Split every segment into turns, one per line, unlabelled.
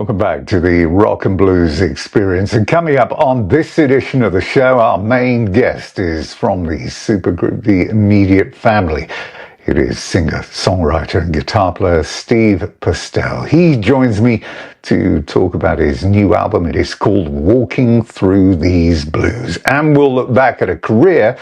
Welcome back to the Rock and Blues Experience. And coming up on this edition of the show, our main guest is from the supergroup The Immediate Family. It is singer, songwriter and guitar player Steve Postell. He joins me to talk about his new album. It is called Walking Through These Blues. And we'll look back at a career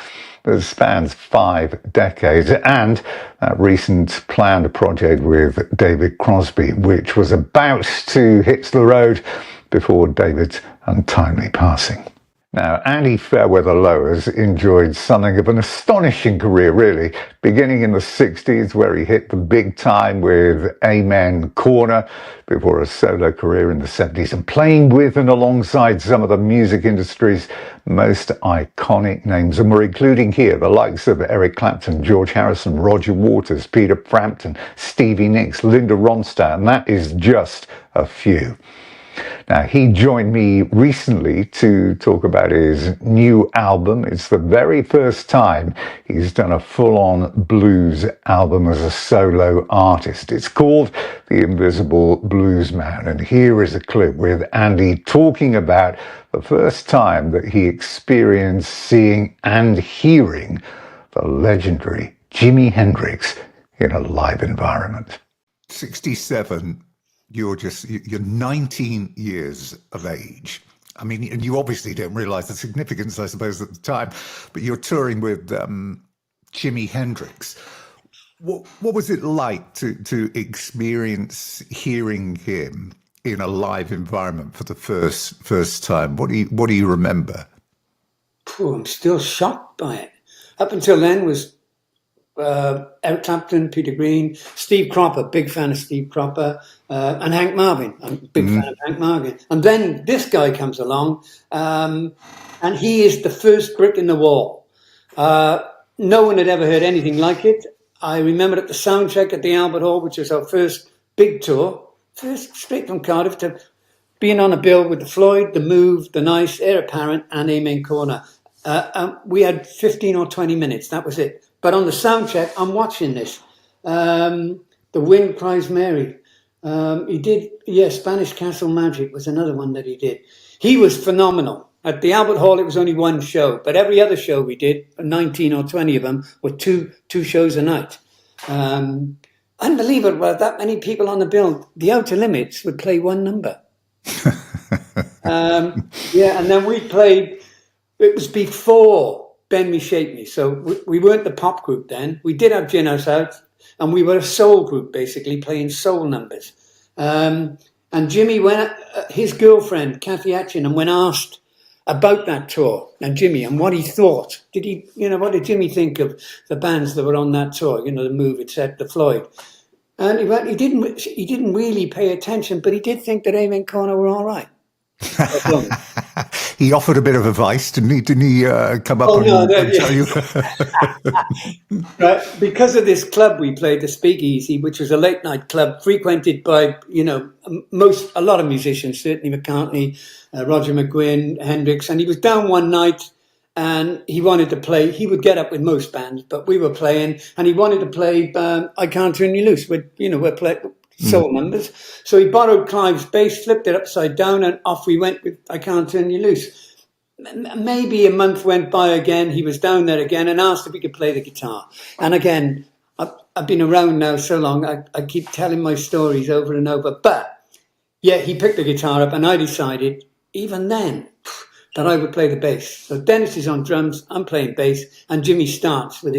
that spans 5 decades and that recent planned project with David Crosby, which was about to hit the road before David's untimely passing. Now, Andy Fairweather Lowers enjoyed something of an astonishing career, really, beginning in the 60s, where he hit the big time with Amen Corner, before a solo career in the 70s, and playing with and alongside some of the music industry's most iconic names. And we're including here the likes of Eric Clapton, George Harrison, Roger Waters, Peter Frampton, Stevie Nicks, Linda Ronstadt, and that is just a few. Now, he joined me recently to talk about his new album. It's the very first time he's done a full-on blues album as a solo artist. It's called The Invisible Blues Man, and here is a clip with Andy talking about the first time that he experienced seeing and hearing the legendary Jimi Hendrix in a live environment.
67. You're 19 years of age. I mean, and you obviously don't realize the significance, I suppose, at the time, but you're touring with Jimi Hendrix. What was it like to experience hearing him in a live environment for the first time? What do you remember?
I'm still shocked by it. Up until then was Eric Clapton, Peter Green, Steve Cropper, big fan of Steve Cropper, and Hank Marvin. I'm a big fan of Hank Marvin. And then this guy comes along, and he is the first brick in the wall. No one had ever heard anything like it. I remember at the sound check at the Albert Hall, which was our first big tour, first straight from Cardiff, to being on a bill with the Floyd, the Move, the Nice, Heir Apparent, and Amen Corner. We had 15 or 20 minutes. That was it. But on the sound check, I'm watching this. The Wind Cries Mary. He did, Spanish Castle Magic was another one that he did. He was phenomenal. At the Albert Hall, it was only one show, but every other show we did, 19 or 20 of them, were two shows a night. Unbelievable, that many people on the bill. The Outer Limits would play one number. And then we played, it was before Bend Me, Shape Me. So we weren't the pop group then. We did have Gin House out, and we were a soul group, basically, playing soul numbers. And Jimmy, his girlfriend, Kathy Atchin, and when asked about that tour, and Jimmy, and what he thought, what did Jimmy think of the bands that were on that tour? The Move, etc., the Floyd. And he didn't really pay attention, but he did think that Amen Corner were all right.
He offered a bit of advice, didn't he? Come up and tell you?
Right. Because of this club we played, the Speakeasy, which was a late night club frequented by, a lot of musicians, certainly McCartney, Roger McGuinn, Hendrix, and he was down one night and he wanted to play. He would get up with most bands, but we were playing, and he wanted to play I Can't Turn You Loose. We're playing soul numbers. So he borrowed Clive's bass, flipped it upside down, and off we went with I Can't Turn You Loose. Maybe a month went by again. He was down there again and asked if he could play the guitar. And again, I've been around now so long, I keep telling my stories over and over. But yeah, he picked the guitar up, and I decided even then that I would play the bass. So Dennis is on drums, I'm playing bass, and Jimmy starts with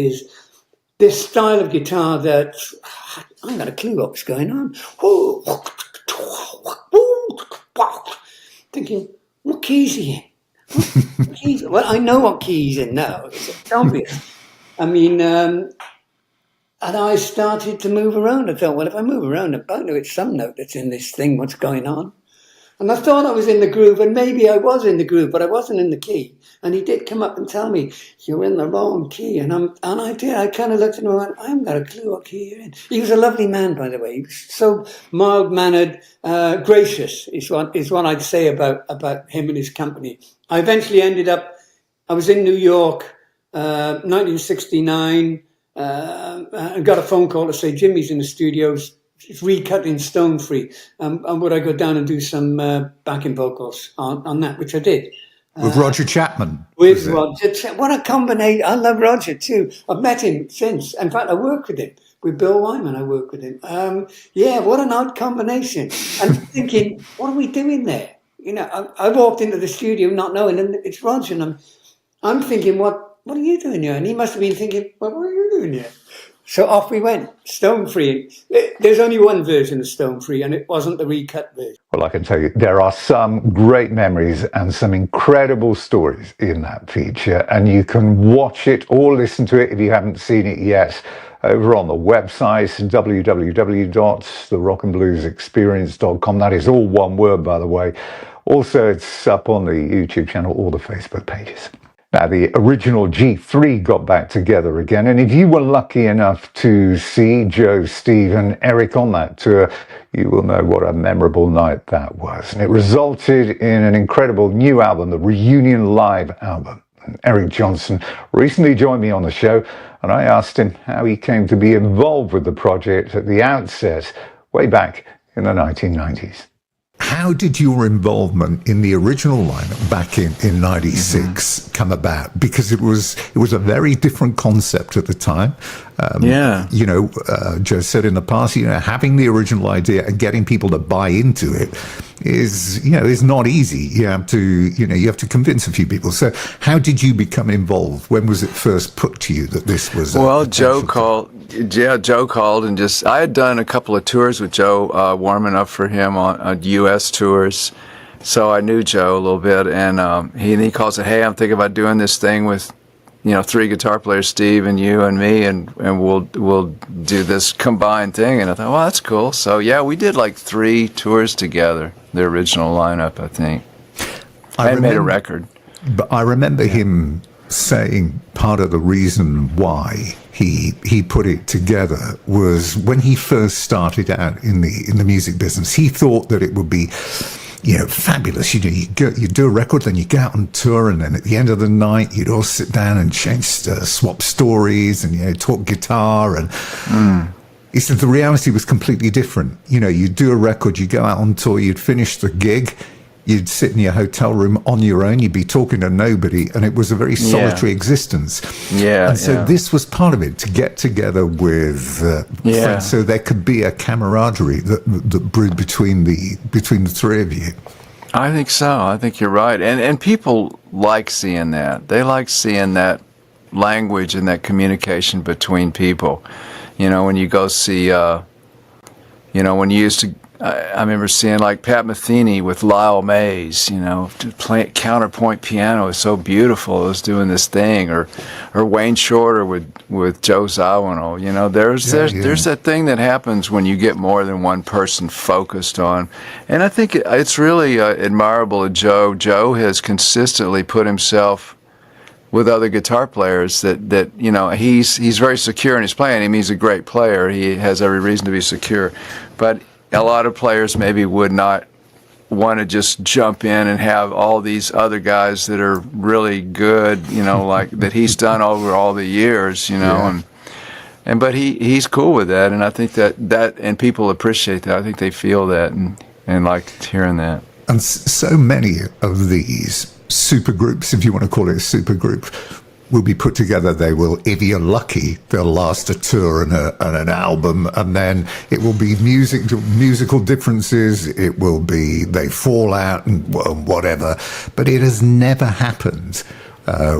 this style of guitar that I haven't got a clue what was going on. Thinking, what key is he in? Well, I know what key he's in now. It's obvious. I mean, and I started to move around. I thought, well, if I move around, I know it's some note that's in this thing. What's going on? And I thought I was in the groove, and maybe I was in the groove, but I wasn't in the key. And he did come up and tell me, you're in the wrong key. And I did. I kind of looked at him and went, I haven't got a clue what key you're in. He was a lovely man, by the way. He was so mild-mannered, gracious is what I'd say about him and his company. I eventually ended up, I was in New York, 1969, and got a phone call to say, Jimmy's in the studios. it's recut in stone free. And would I go down and do some backing vocals on that, which I did.
With Roger Chapman.
With Roger. What a combination. I love Roger too. I've met him since. In fact, I worked with him. With Bill Wyman, I worked with him. Yeah, what an odd combination. And thinking, what are we doing there? You know, I walked into the studio not knowing, and it's Roger, and I'm thinking, what are you doing here? And he must have been thinking, well, what are you doing here? So off we went, Stone Free. There's only one version of Stone Free, and it wasn't the recut version.
Well, I can tell you, there are some great memories and some incredible stories in that feature, and you can watch it or listen to it if you haven't seen it yet over on the website, www.therockandbluesexperience.com. That is all one word, by the way. Also, it's up on the YouTube channel or the Facebook pages. Now, the original G3 got back together again, and if you were lucky enough to see Joe, Steve and Eric on that tour, you will know what a memorable night that was. And it resulted in an incredible new album, the Reunion Live album. And Eric Johnson recently joined me on the show, and I asked him how he came to be involved with the project at the outset, way back in the 1990s.
How did your involvement in the original lineup back in 96 come about? Because it was a very different concept at the time. You know, Joe said in the past, you know, having the original idea and getting people to buy into it is not easy. You have to convince a few people. So how did you become involved? When was it first put to you that this was?
Well, Joe called. Yeah, Joe called and I had done a couple of tours with Joe, warming up for him on U.S. tours. So I knew Joe a little bit, and he calls and said, hey, I'm thinking about doing this thing with, you know, 3 guitar players, Steve and you and me, and we'll do this combined thing. And I thought, well, that's cool. So yeah, we did like 3 tours together, the original lineup, I think. I made a record.
But I remember him saying part of the reason why he put it together was when he first started out in the music business, he thought that it would be, you know, fabulous. You know, you do a record, then you go out on tour, and then at the end of the night, you'd all sit down and swap stories and, you know, talk guitar. And he said the reality was completely different. You know, you do a record, you go out on tour, you'd finish the gig, you'd sit in your hotel room on your own, you'd be talking to nobody, and it was a very solitary existence. Yeah. And so this was part of it, to get together with friends, so there could be a camaraderie that brewed between the 3 of you.
I think so. I think you're right. And people like seeing that. They like seeing that language and that communication between people. You know, when you go see, when you used to, I remember seeing like Pat Metheny with Lyle Mays, you know, playing counterpoint piano. It was so beautiful. It was doing this thing, or Wayne Shorter with Joe Zawinul. You know, there's that thing that happens when you get more than one person focused on, and I think it's really admirable of Joe. Joe has consistently put himself with other guitar players that you know, he's very secure in his playing. I mean, he's a great player. He has every reason to be secure, but a lot of players maybe would not want to just jump in and have all these other guys that are really good, you know, like that he's done over all the years, you know, but he's cool with that, and I think that and people appreciate that. I think they feel that and like hearing that.
And so many of these super groups, if you want to call it a super group, will be put together. They will, if you're lucky, they'll last a tour and an album, and then it will be musical differences. It will be they fall out and whatever. But it has never happened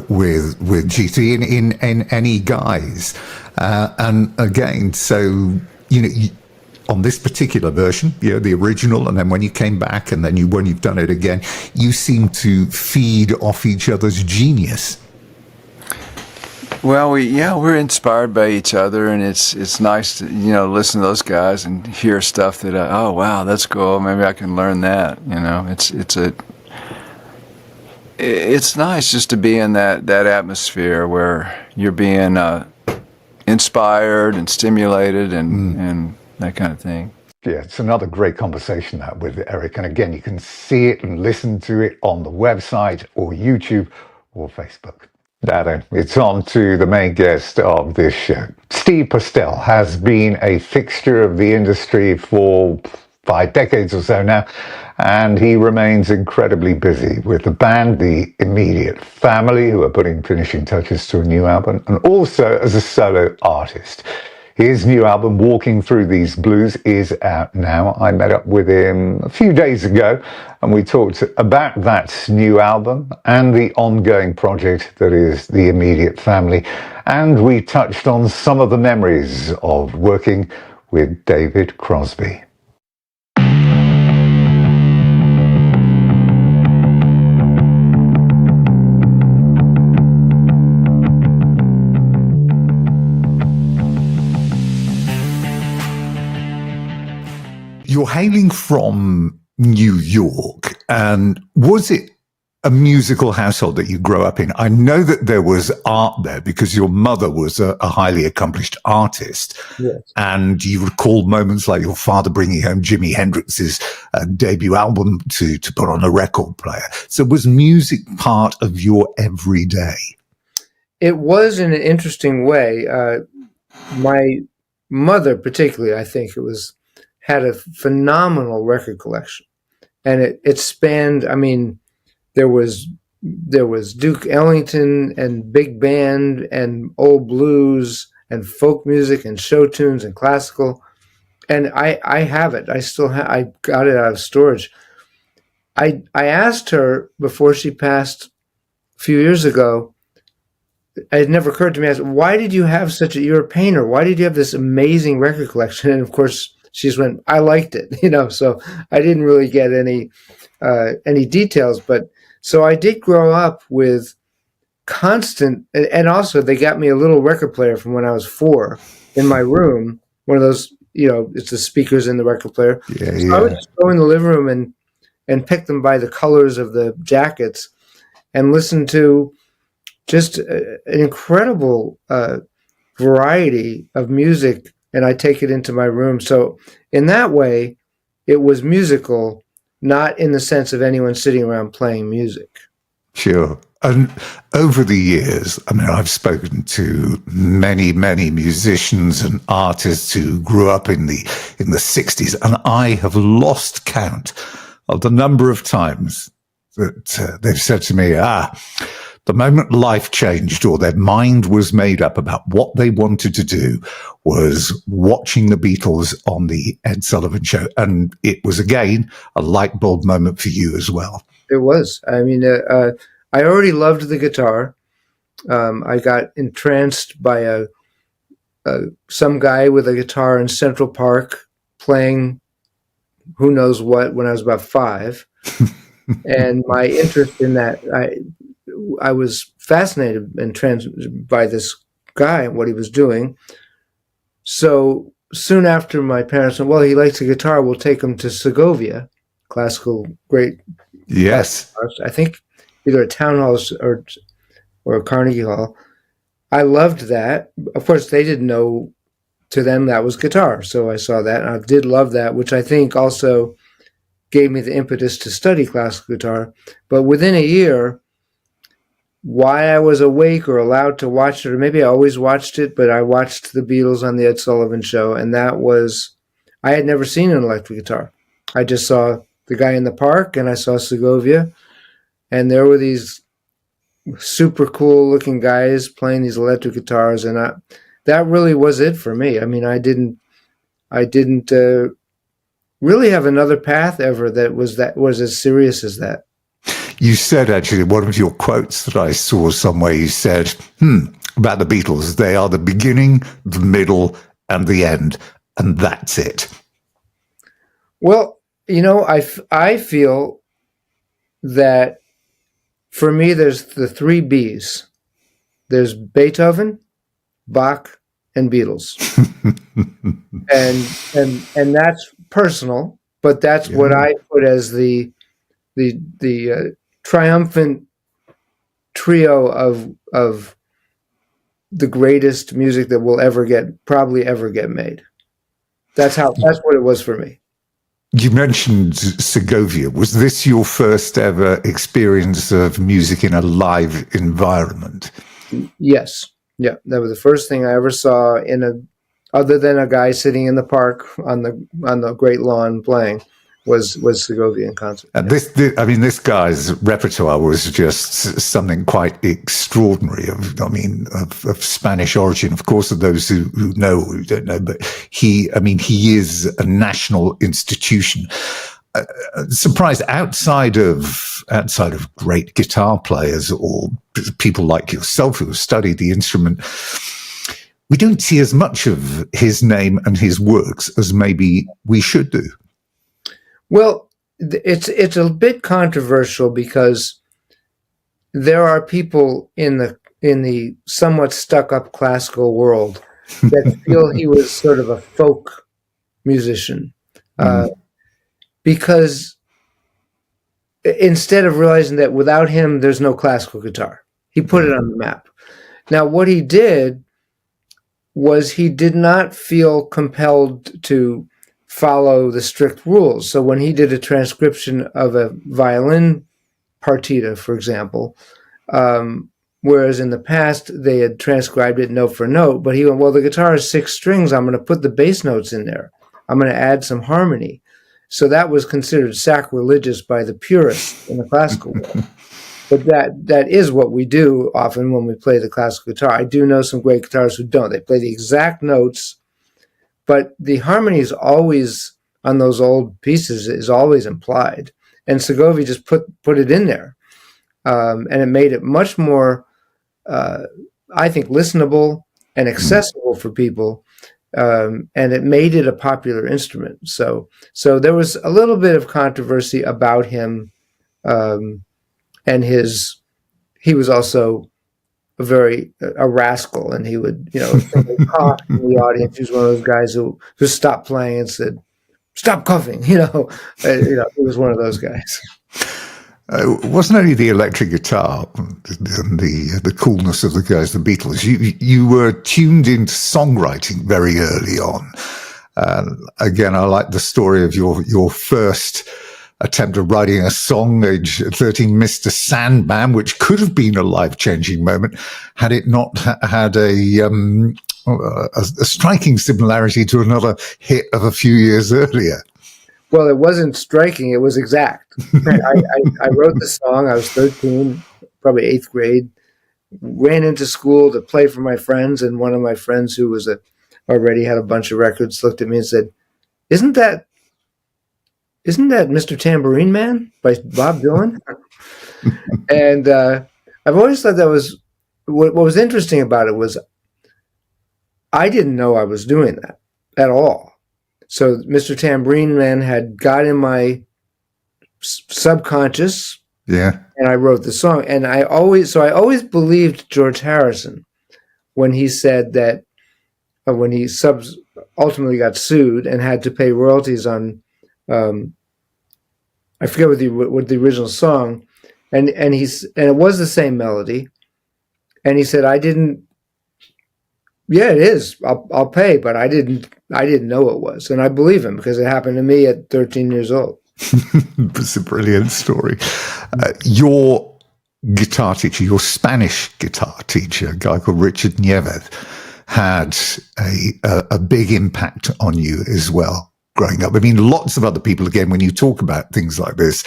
with G3 in any guise. And again, so you know. On this particular version, you know, the original, and then when you came back, and then when you've done it again, you seem to feed off each other's genius.
Well, we're inspired by each other, and it's nice to, you know, listen to those guys and hear stuff that oh wow, that's cool. Maybe I can learn that. You know, it's nice just to be in that atmosphere where you're being inspired and stimulated and that kind of thing.
Yeah, it's another great conversation that with Eric. And again, you can see it and listen to it on the website or YouTube or Facebook. Dado, it's on to the main guest of this show. Steve Postell has been a fixture of the industry for 5 decades or so now, and he remains incredibly busy with the band, the Immediate Family, who are putting finishing touches to a new album, and also as a solo artist. His new album, Walking Through These Blues, is out now. I met up with him a few days ago, and we talked about that new album and the ongoing project that is the Immediate Family. And we touched on some of the memories of working with David Crosby.
You're hailing from New York, and was it a musical household that you grew up in? I know that there was art there because your mother was a highly accomplished artist.
Yes.
And you recall moments like your father bringing home Jimi Hendrix's debut album to put on a record player. So was music part of your everyday?
It was in an interesting way. My mother, particularly, I think had a phenomenal record collection, and it spanned. I mean, there was Duke Ellington and big band and old blues and folk music and show tunes and classical, and I have it. I still have. I got it out of storage. I asked her before she passed a few years ago. It had never occurred to me. I said, "Why did you have you're a painter. Why did you have this amazing record collection?" And of course, she just went, "I liked it," So I didn't really get any details, but so I did grow up with constant, and also they got me a little record player from when I was 4 in my room. One of those, it's the speakers in the record player.
Yeah,
so I would just go in the living room and pick them by the colors of the jackets and listen to just an incredible variety of music. And I take it into my room. So in that way, it was musical, not in the sense of anyone sitting around playing music.
Sure. And over the years, I mean, I've spoken to many, many musicians and artists who grew up in the 60s, and I have lost count of the number of times that they've said to me, the moment life changed or their mind was made up about what they wanted to do was watching the Beatles on the Ed Sullivan Show. And it was, again, a light bulb moment for you as well.
It was. I mean, I already loved the guitar. I got entranced by some guy with a guitar in Central Park playing who knows what when I was about 5. And my interest in that, I was fascinated and entranced by this guy and what he was doing. So soon after, my parents said, "Well, he likes the guitar. We'll take him to Segovia, classical, great."
Yes.
I think either a town hall or a Carnegie Hall. I loved that. Of course, they didn't know, to them that was guitar. So I saw that, and I did love that, which I think also gave me the impetus to study classical guitar. But within a year, why I was awake or allowed to watch it, or maybe I always watched it, but I watched the Beatles on the Ed Sullivan Show, and I had never seen an electric guitar. I just saw the guy in the park, and I saw Segovia, and there were these super cool looking guys playing these electric guitars, and that really was it for me. I mean, I didn't really have another path ever that was as serious as that.
You said, actually, one of your quotes that I saw somewhere, you said, about the Beatles, they are the beginning, the middle, and the end, and that's it.
Well, I feel that for me, there's the 3 Bs. There's Beethoven, Bach, and Beatles. and that's personal, but that's what I put as the triumphant trio of the greatest music that will probably ever get made. That's what it was for me.
You mentioned Segovia. Was this your first ever experience of music in a live environment?
Yes. Yeah. That was the first thing I ever saw other than a guy sitting in the park on the great lawn playing, was Segovia in concert.
And this guy's repertoire was just something quite extraordinary. Of Spanish origin. Of course, of those who know or who don't know, but he is a national institution. Surprised outside of great guitar players or people like yourself who have studied the instrument, we don't see as much of his name and his works as maybe we should do.
Well, it's a bit controversial because there are people in the somewhat stuck-up classical world that feel he was sort of a folk musician, because instead of realizing that without him there's no classical guitar, he put it on the map. Now, what he did was he did not feel compelled to follow the strict rules. So when he did a transcription of a violin partita, for example, whereas in the past they had transcribed it note for note, but he went, well, the guitar is 6 strings. I'm going to put the bass notes in there. I'm going to add some harmony. So that was considered sacrilegious by the purists in the classical world. But that is what we do often when we play the classical guitar. I do know some great guitarists who don't. They play the exact notes, but the harmony is always, on those old pieces, is always implied. And Segovia just put it in there. And it made it much more, I think, listenable and accessible for people. And it made it a popular instrument. So there was a little bit of controversy about him, and he was also a rascal, and he would, cough in the audience. He was one of those guys who just stopped playing and said, "Stop coughing," he was one of those guys.
It wasn't only the electric guitar and the coolness of the guys, the Beatles. You were tuned into songwriting very early on. Again, I like the story of your first attempt at writing a song, age 13, Mr. Sandman, which could have been a life-changing moment had it not had a striking similarity to another hit of a few years earlier.
Well, it wasn't striking. It was exact. I wrote the song. I was 13, probably 8th grade. Ran into school to play for my friends, and one of my friends who was already had a bunch of records looked at me and said, Isn't that Mr. Tambourine Man by Bob Dylan?" And I've always thought that was what was interesting about it was I didn't know I was doing that at all. So Mr. Tambourine Man had got in my subconscious,
yeah,
and I wrote the song. And I always believed George Harrison when he said that when he ultimately got sued and had to pay royalties on, I forget what the original song, and it was the same melody, and he said, "I didn't. Yeah, it is. I'll pay, but I didn't know it was," and I believe him because it happened to me at 13 years old.
It's a brilliant story. Your guitar teacher, your Spanish guitar teacher, a guy called Richard Nieves, had a big impact on you as well growing up. I mean, lots of other people, again, when you talk about things like this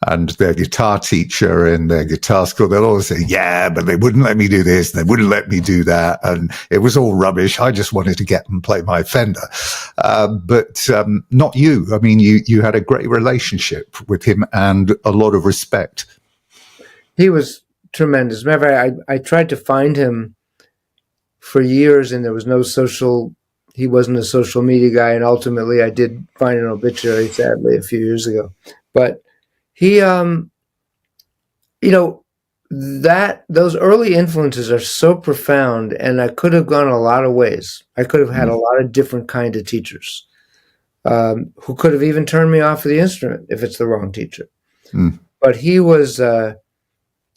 and their guitar teacher and their guitar school, they'll always say, yeah, but they wouldn't let me do this, they wouldn't let me do that, and it was all rubbish. I just wanted to get and play my Fender. But not you. I mean, you had a great relationship with him and a lot of respect.
He was tremendous. Matter of fact, I tried to find him for years, and there was he wasn't a social media guy, and ultimately I did find an obituary, sadly, a few years ago. But he, those early influences are so profound, and I could have gone a lot of ways. I could have had a lot of different kind of teachers who could have even turned me off of the instrument if it's the wrong teacher. But he was sort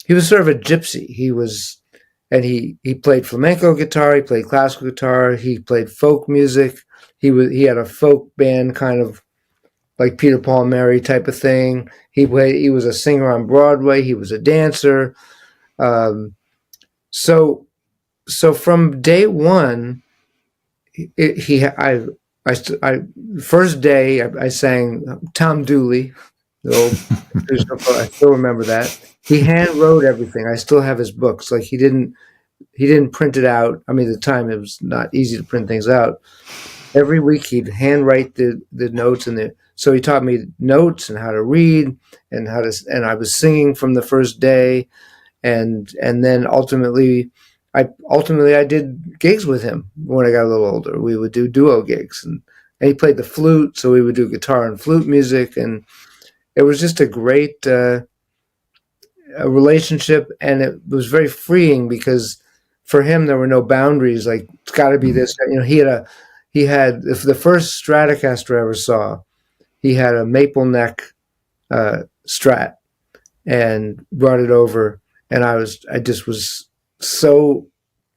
of a gypsy. He played flamenco guitar, he played classical guitar, he played folk music. He had a folk band, kind of like Peter, Paul, and Mary type of thing. He was a singer on Broadway. He was a dancer. So from day one, first day I sang Tom Dooley, the old I still remember that. He hand wrote everything. I still have his books. Like he didn't print it out. I mean, at the time it was not easy to print things out. Every week he'd handwrite the notes so he taught me notes and how to read and I was singing from the first day, and then ultimately I did gigs with him when I got a little older. We would do duo gigs, and he played the flute, so we would do guitar and flute music, and it was just a great relationship, and it was very freeing because for him there were no boundaries. Like it's got to be this. He had the first Stratocaster I ever saw. He had a maple neck Strat and brought it over, and I just was so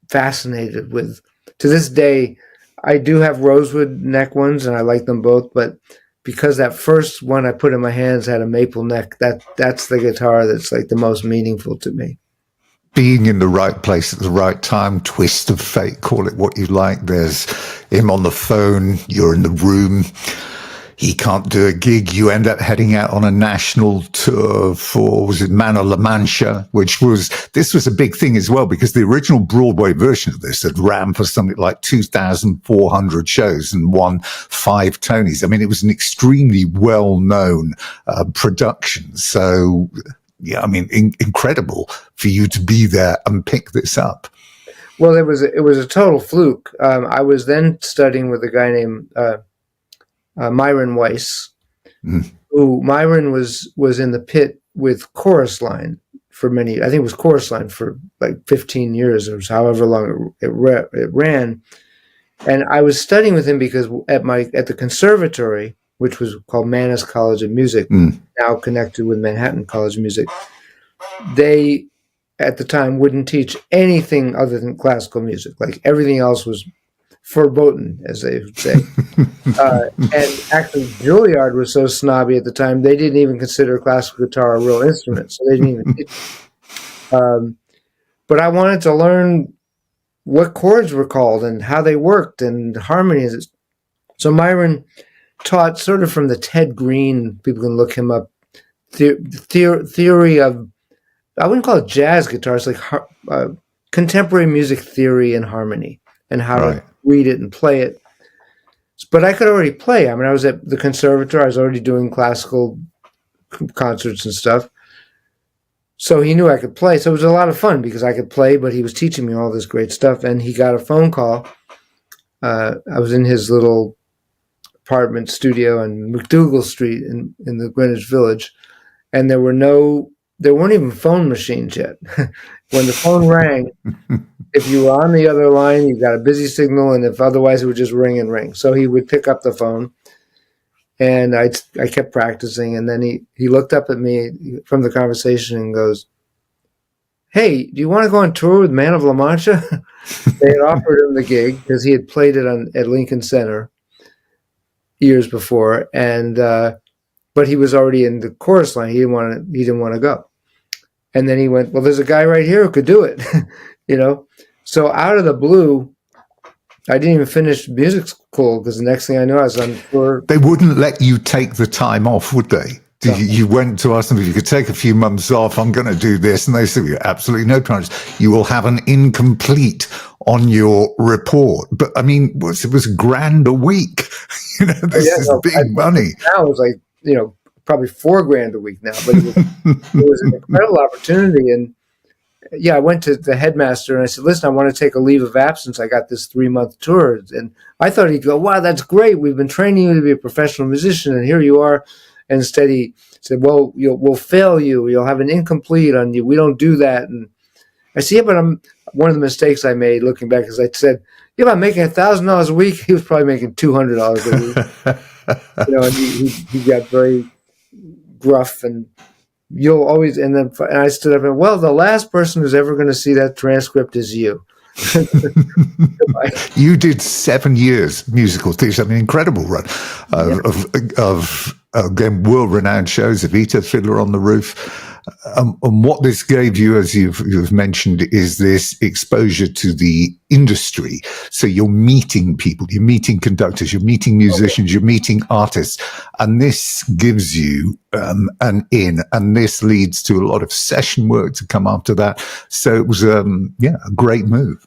fascinated with. To this day, I do have rosewood neck ones, and I like them both. But because that first one I put in my hands had a maple neck, that's the guitar that's like the most meaningful to me.
Being in the right place at the right time, twist of fate, call it what you like. There's him on the phone, you're in the room, he can't do a gig, you end up heading out on a national tour for, was it Man of La Mancha, this was a big thing as well, because the original Broadway version of this had ran for something like 2,400 shows and won 5 Tonys. I mean, it was an extremely well-known production. So, yeah, I mean, incredible for you to be there and pick this up.
Well, it was a total fluke. I was then studying with a guy named Myron Weiss, who Myron was in the pit with Chorus Line for I think it was Chorus Line for like 15 years, or however long it ran. And I was studying with him because at the conservatory, which was called Mannes College of Music, now connected with Manhattan College of Music, they at the time wouldn't teach anything other than classical music. Like everything else was verboten, as they would say. And actually, Juilliard was so snobby at the time, they didn't even consider classical guitar a real instrument. So they didn't even teach it. But I wanted to learn what chords were called and how they worked and harmonies. So Myron taught sort of from the Ted Green, people can look him up, theory of, I wouldn't call it jazz guitar, it's like contemporary music theory and harmony and how to read it and play it. But I could already play. I mean, I was at the conservatory, I was already doing classical concerts and stuff. So he knew I could play. So it was a lot of fun because I could play, but he was teaching me all this great stuff. And he got a phone call. I was in his little apartment studio on McDougal Street in the Greenwich Village, and there weren't even phone machines yet. When the phone rang, if you were on the other line, you got a busy signal, and if otherwise, it would just ring and ring. So he would pick up the phone, and I kept practicing, and then he looked up at me from the conversation and goes, "Hey, do you want to go on tour with Man of La Mancha?" They had offered him the gig because he had played it at Lincoln Center years before, and but he was already in the chorus line. He didn't want to go. And then he went, "Well, there's a guy right here who could do it," So out of the blue, I didn't even finish music school because the next thing I knew, I was on tour.
They wouldn't let you take the time off, would they? You went to ask them if you could take a few months off. I'm going to do this, and they said, "Absolutely no chance. You will have an incomplete on your report." But I mean, it was $1,000 a week. This is big money.
Now it's like probably $4,000 a week now, but it was an incredible opportunity. And I went to the headmaster and I said, "Listen, I want to take a leave of absence. I got this 3-month tour." And I thought he'd go, "Wow, that's great. We've been training you to be a professional musician, and here you are." And instead he said, "Well, we'll fail you. You'll have an incomplete on you. We don't do that." And I said, "Yeah, but one of the mistakes I made looking back is I said, yeah, I'm making $1,000 a week." He was probably making $200 a week. And he got very gruff, and you'll always, and I stood up and, "Well, the last person who's ever going to see that transcript is you."
You did 7 years musical theatre. I mean, incredible run of again, world-renowned shows, Evita, Fiddler on the Roof. And what this gave you, as you've mentioned, is this exposure to the industry. So you're meeting people, you're meeting conductors, you're meeting musicians, you're meeting artists, and this gives you an in, and this leads to a lot of session work to come after that. So it was, a great move.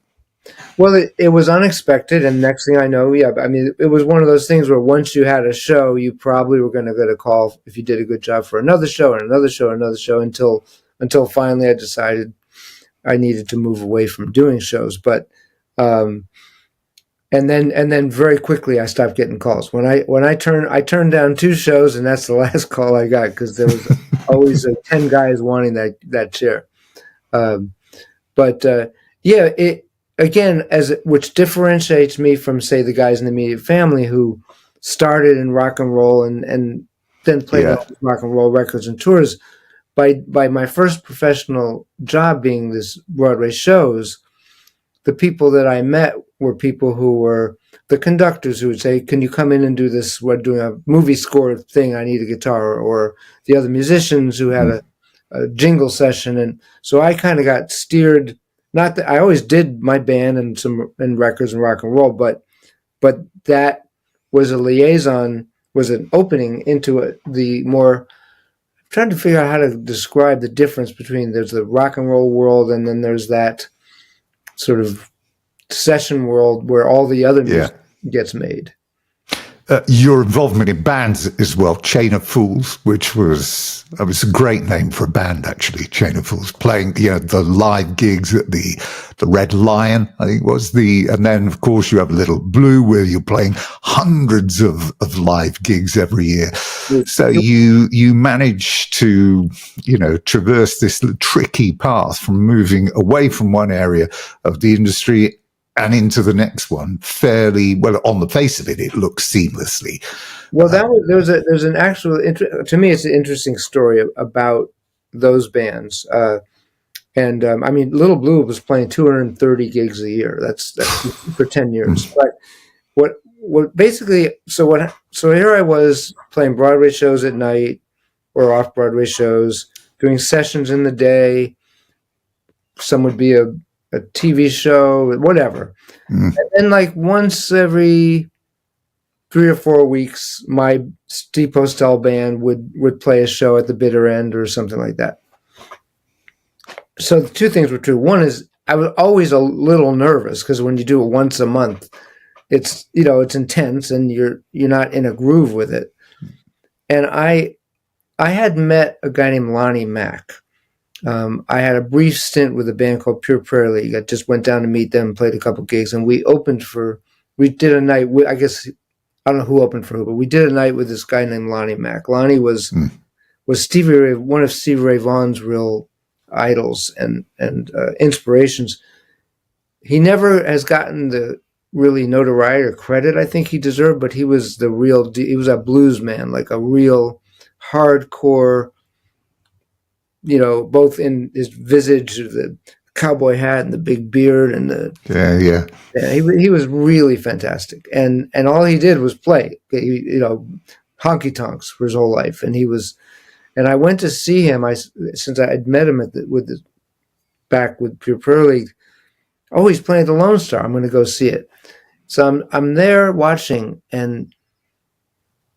Well, it was unexpected, and next thing I know, I mean, it was one of those things where once you had a show, you probably were going to get a call if you did a good job for another show and another show and another show until finally I decided I needed to move away from doing shows. But and then very quickly I stopped getting calls. When I turned down 2 shows, and that's the last call I got, because there was always 10 guys wanting that chair. Again, which differentiates me from, say, the guys in the immediate family who started in rock and roll and then played all these rock and roll records and tours. By my first professional job being this Broadway shows, the people that I met were people who were the conductors who would say, "Can you come in and do this? We're doing a movie score thing. I need a guitar." Or the other musicians who had a jingle session. And so I kind of got steered. Not that I always did my band and records and rock and roll, but that was a liaison, was an opening into the more. I'm trying to figure out how to describe the difference between there's the rock and roll world and then there's that sort of session world where all the other music gets made.
Your involvement in bands as well, Chain of Fools, which was a great name for a band, actually. Chain of Fools, playing the live gigs at the Red Lion, I think was and then of course you have Little Blue, where you're playing hundreds of live gigs every year. So you manage to traverse this tricky path from moving away from one area of the industry and into the next one fairly well. On the face of it, it looks seamlessly.
Well, there's an actual to me, it's an interesting story about those bands. I mean, Little Blue was playing 230 gigs a year. That's for 10 years. But what basically, so here I was playing Broadway shows at night or off Broadway shows, doing sessions in the day. Some would be a TV show, whatever. And then like once every 3 or 4 weeks, my Steve Postell band would play a show at the bitter end or something like that. So the 2 things were true. One is I was always a little nervous because when you do it once a month, it's intense and you're not in a groove with it. And I had met a guy named Lonnie Mack. I had a brief stint with a band called Pure Prayer League. I just went down to meet them, played a couple gigs, and we did a night. I guess I don't know who opened for who, but we did a night with this guy named Lonnie Mack. Lonnie was one of Stevie Ray Vaughan's real idols and inspirations. He never has gotten the really notoriety or credit I think he deserved, but he was he was a blues man, like a real hardcore. Both in his visage, the cowboy hat and the big beard and he was really fantastic. And all he did was play, honky tonks for his whole life. And I went to see him. Since I had met him back with Pure Prayer League. Oh, he's playing the Lone Star. I'm going to go see it. So I'm there watching, and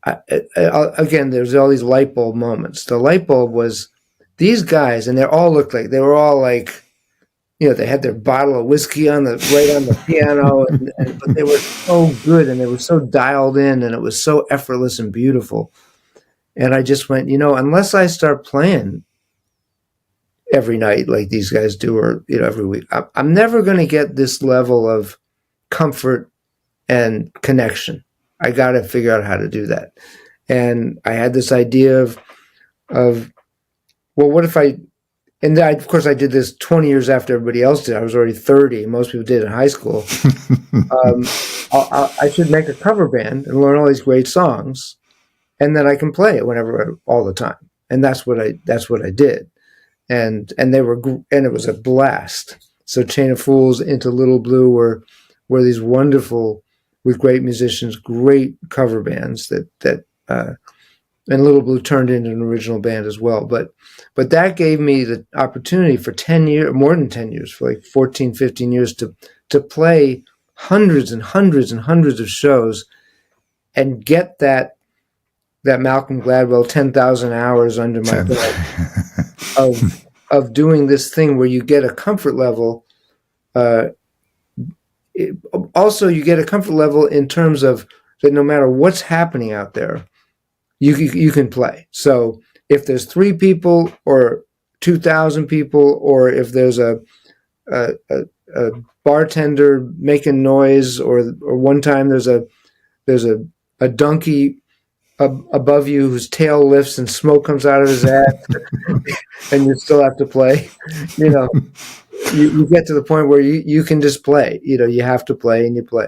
again, there's all these light bulb moments. The light bulb was these guys, and they were all like, they had their bottle of whiskey right on the piano, but they were so good and they were so dialed in, and it was so effortless and beautiful. And I just went, unless I start playing every night like these guys do, or every week, I'm never going to get this level of comfort and connection. I got to figure out how to do that. And I had this idea of well, what if and of course I did this 20 years after everybody else did. I was already 30. Most people did in high school. I should make a cover band and learn all these great songs, and then I can play it whenever, all the time. And that's what I did. And it was a blast. So Chain of Fools into Little Blue were these wonderful, with great musicians, great cover bands that and Little Blue turned into an original band as well. But that gave me the opportunity for 10 years, more than 10 years, for like 14, 15 years to play hundreds and hundreds and hundreds of shows and get that Malcolm Gladwell 10,000 hours under my belt of doing this thing where you get a comfort level. Also, you get a comfort level in terms of that no matter what's happening out there, you can play. So if there's 3 people or 2,000 people, or if there's a bartender making noise, or one time there's a donkey above you whose tail lifts and smoke comes out of his ass, and you still have to play. You get to the point where you can just play. You have to play, and you play.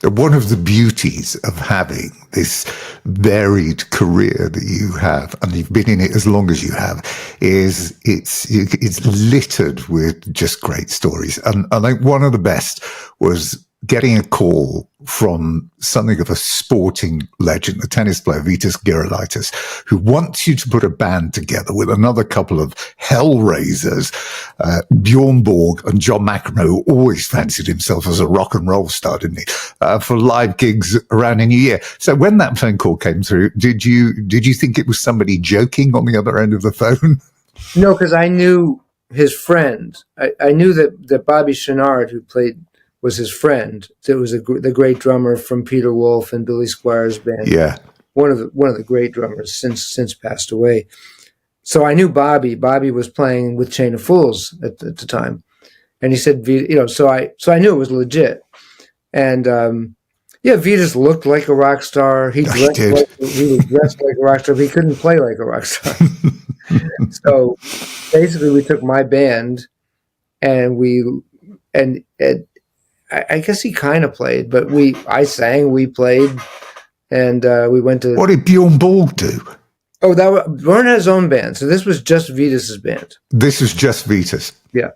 One of the beauties of having this varied career that you have, and you've been in it as long as you have, is it's littered with just great stories. And I think one of the best was getting a call from something of a sporting legend, the tennis player Vitas Gerulaitis, who wants you to put a band together with another couple of hellraisers, Bjorn Borg and John McEnroe, who always fancied himself as a rock and roll star, didn't he? For live gigs around the new year. So when that phone call came through, did you think it was somebody joking on the other end of the phone?
No, because I knew his friend. I knew that Bobby Chenard, who was his friend. It was the great drummer from Peter Wolf and Billy Squire's band. Yeah, one of the great drummers since passed away. So I knew Bobby. Bobby was playing with Chain of Fools at the time, and he said, so I knew it was legit. And Vitas looked like a rock star. He was dressed like a rock star, but he couldn't play like a rock star. So basically, we took my band, and I guess he kind of played, but I sang, we played, and we went to...
What did Bjorn Borg do?
Oh, Bjorn had his own band, so this was just Vitas' band.
This is just Vitas?
Yeah.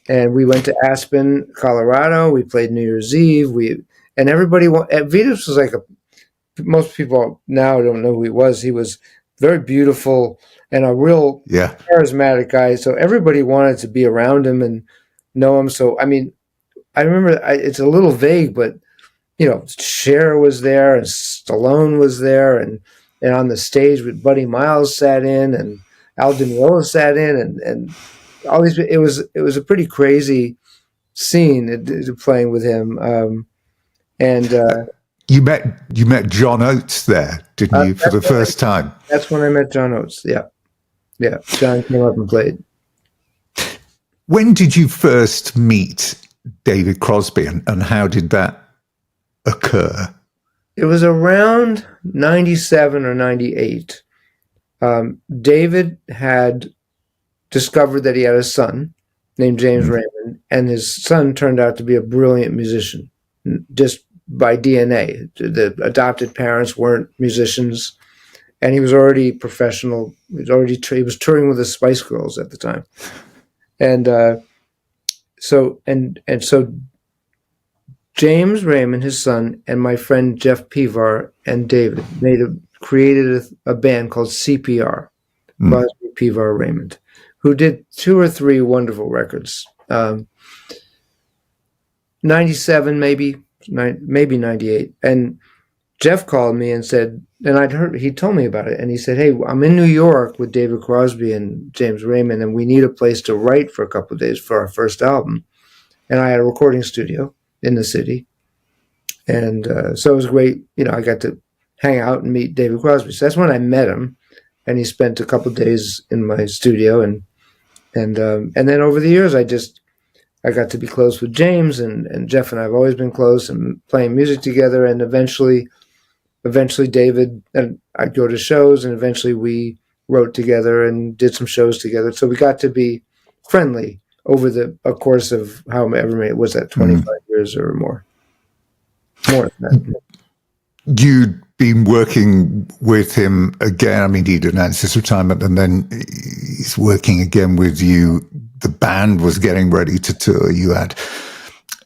And we went to Aspen, Colorado, we played New Year's Eve, and everybody... Vitas was like most people now don't know who he was. He was very beautiful and a real charismatic guy, so everybody wanted to be around him and know him. So, I mean... I remember it's a little vague, but Cher was there and Stallone was there, and on the stage with Buddy Miles sat in, and Al Di Meola sat in, and all these. It was a pretty crazy scene playing with him.
You met John Oates there, didn't you, for the first time?
That's when I met John Oates. Yeah. John came up and played.
When did you first meet David Crosby, and how did that occur?
It was around 97 or 98. David had discovered that he had a son named James Raymond, and his son turned out to be a brilliant musician, just by DNA. The adopted parents weren't musicians, and he was already professional. He was touring with the Spice Girls at the time, and So James Raymond, his son, and my friend Jeff Pivar and David created a band called CPR, Crosby, Pivar, Raymond, who did 2 or 3 wonderful records. 97, maybe 98. And Jeff called me and said, and he told me about it, and he said, "Hey, I'm in New York with David Crosby and James Raymond, and we need a place to write for a couple of days for our first album." And I had a recording studio in the city, and so it was great. I got to hang out and meet David Crosby. So that's when I met him, and he spent a couple of days in my studio, and then over the years, I got to be close with James, and Jeff and I have always been close and playing music together, and eventually David and I'd go to shows, and eventually we wrote together and did some shows together. So we got to be friendly over a course of however many, was that 25 years or more? More than that.
You'd been working with him again. I mean, he'd announced his retirement, and then he's working again with you. The band was getting ready to tour. You had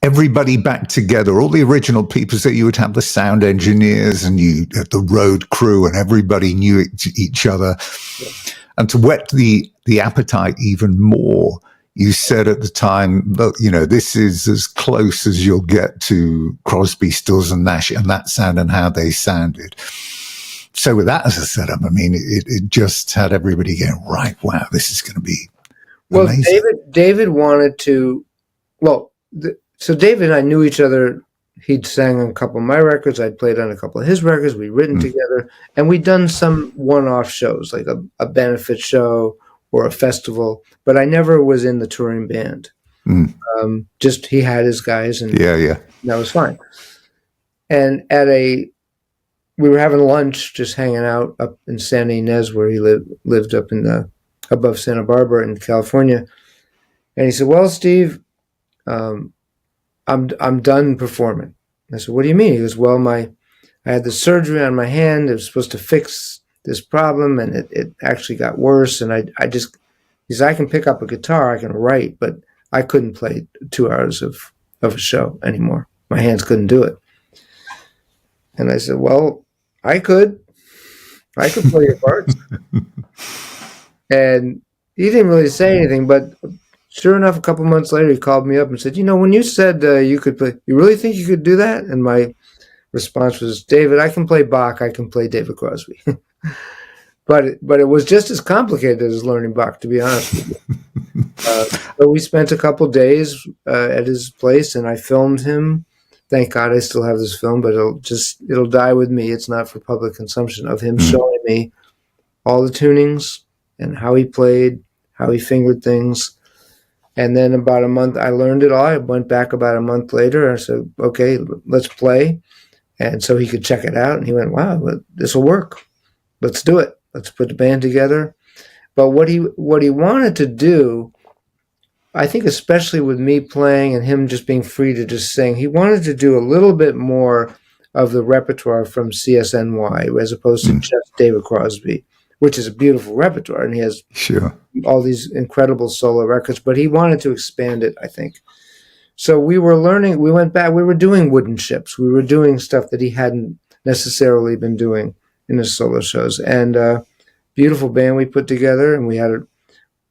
everybody back together, all the original people, so you would have the sound engineers and you had the road crew and everybody knew each other.
Yeah.
And to whet the appetite even more, you said at the time, look, you know, this is as close as you'll get to Crosby, Stills and Nash and that sound and how they sounded. So with that as a setup, I mean, it just had everybody going, right, wow, this is going to be amazing.
Well, David wanted to, so David and I knew each other. He'd sang on a couple of my records. I'd played on a couple of his records. We'd written together. And we'd done some one-off shows, like a benefit show or a festival. But I never was in the touring band. Just he had his guys. And
yeah.
that was fine. And we were having lunch, just hanging out up in San Ynez, where he lived up in above Santa Barbara in California. And he said, well, Steve, I'm done performing. I said, what do you mean? He goes, well, I had the surgery on my hand. It was supposed to fix this problem, and it actually got worse. And he said, I can pick up a guitar, I can write, but I couldn't play 2 hours of a show anymore. My hands couldn't do it. And I said, well, I could play your parts. And he didn't really say anything, but sure enough, a couple months later, he called me up and said, you know, when you said you could play, you really think you could do that? And my response was, David, I can play Bach, I can play David Crosby. but it was just as complicated as learning Bach, to be honest with you. So we spent a couple days at his place, and I filmed him. Thank God I still have this film, but it'll die with me. It's not for public consumption, of him showing me all the tunings and how he played, how he fingered things. And then about a month, I learned it all. I went back about a month later. I said, okay, let's play. And so he could check it out. And he went, wow, this will work. Let's do it. Let's put the band together. But what he wanted to do, I think especially with me playing and him just being free to just sing, he wanted to do a little bit more of the repertoire from CSNY as opposed to just David Crosby, which is a beautiful repertoire. And he has all these incredible solo records, but he wanted to expand it, I think. So we were learning, we went back, we were doing Wooden Ships. We were doing stuff that he hadn't necessarily been doing in his solo shows. And beautiful band we put together, and we had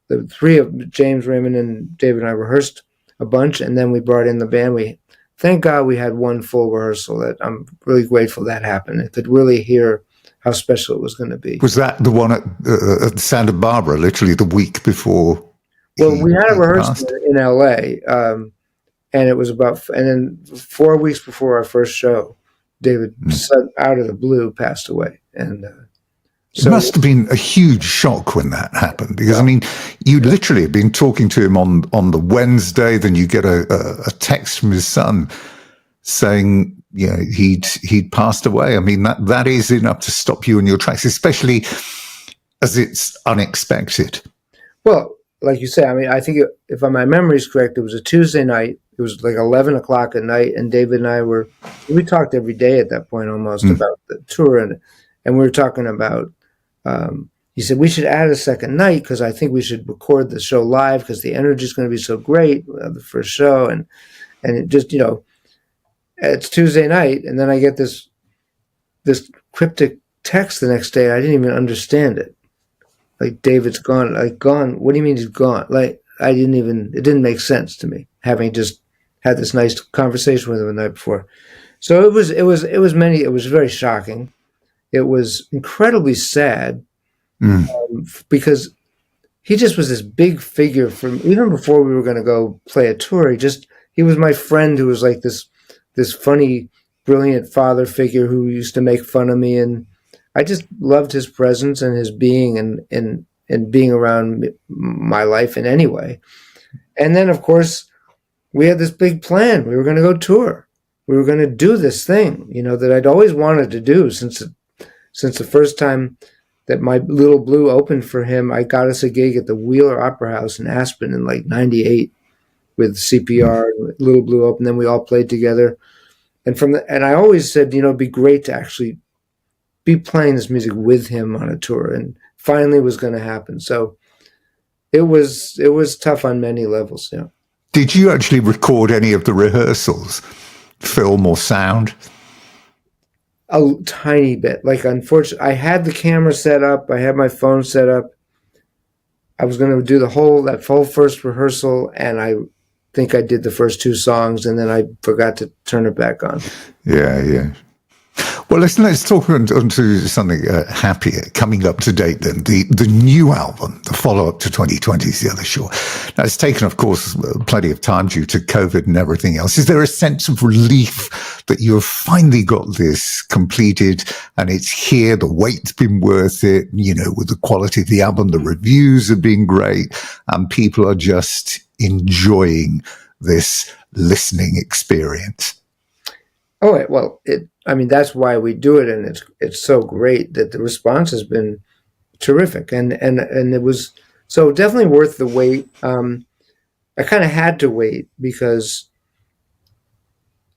the three of James, Raymond, and David and I rehearsed a bunch, and then we brought in the band. Thank God we had one full rehearsal. That I'm really grateful that happened. I could really hear how special it was going to be.
Was that the one at Santa Barbara, literally the week before?
Well, we had a rehearsal in L.A., and it was and then 4 weeks before our first show, David, out of the blue, passed away. And
it must have been a huge shock when that happened, because I mean, you literally had been talking to him on the Wednesday, then you get a text from his son saying, you know, he'd passed away. I mean, that is enough to stop you in your tracks, especially as it's unexpected.
Well, like you say, I mean, I think if my memory is correct, it was a Tuesday night. It was like 11 o'clock at night, and David and I we talked every day at that point almost about the tour, and we were talking about, he said, we should add a second night because I think we should record the show live because the energy is going to be so great, the first show, and it just, you know, it's Tuesday night, and then I get this cryptic text the next day. I didn't even understand it. Like, David's gone. Like, gone? What do you mean he's gone? Like, it didn't make sense to me, having just had this nice conversation with him the night before. So it was very shocking. It was incredibly sad because he just was this big figure from even before we were going to go play a tour. He was my friend who was like this funny, brilliant father figure who used to make fun of me, and I just loved his presence and his being and being around my life in any way. And then, of course, we had this big plan. We were going to go tour. We were going to do this thing, you know, that I'd always wanted to do since the first time that my Little Blue opened for him. I got us a gig at the Wheeler Opera House in Aspen in like 98 with CPR and Little Blue opened. Then we all played together. And I always said, you know, it'd be great to actually be playing this music with him on a tour, and finally it was going to happen. So it was tough on many levels. Yeah.
Did you actually record any of the rehearsals, film or sound?
A tiny bit. Like, unfortunately, I had the camera set up. I had my phone set up. I was going to do that full first rehearsal, and I think I did the first 2 songs, and then I forgot to turn it back on.
Yeah. Well, let's talk onto something happier, coming up to date then. The new album, the follow-up to 2020 is the other short. Now, it's taken, of course, plenty of time due to COVID and everything else. Is there a sense of relief that you have finally got this completed and it's here, the wait's been worth it, with the quality of the album, the reviews have been great, and people are just enjoying this listening experience?
Oh, well, that's why we do it, and it's so great that the response has been terrific, and it was so definitely worth the wait. I kind of had to wait because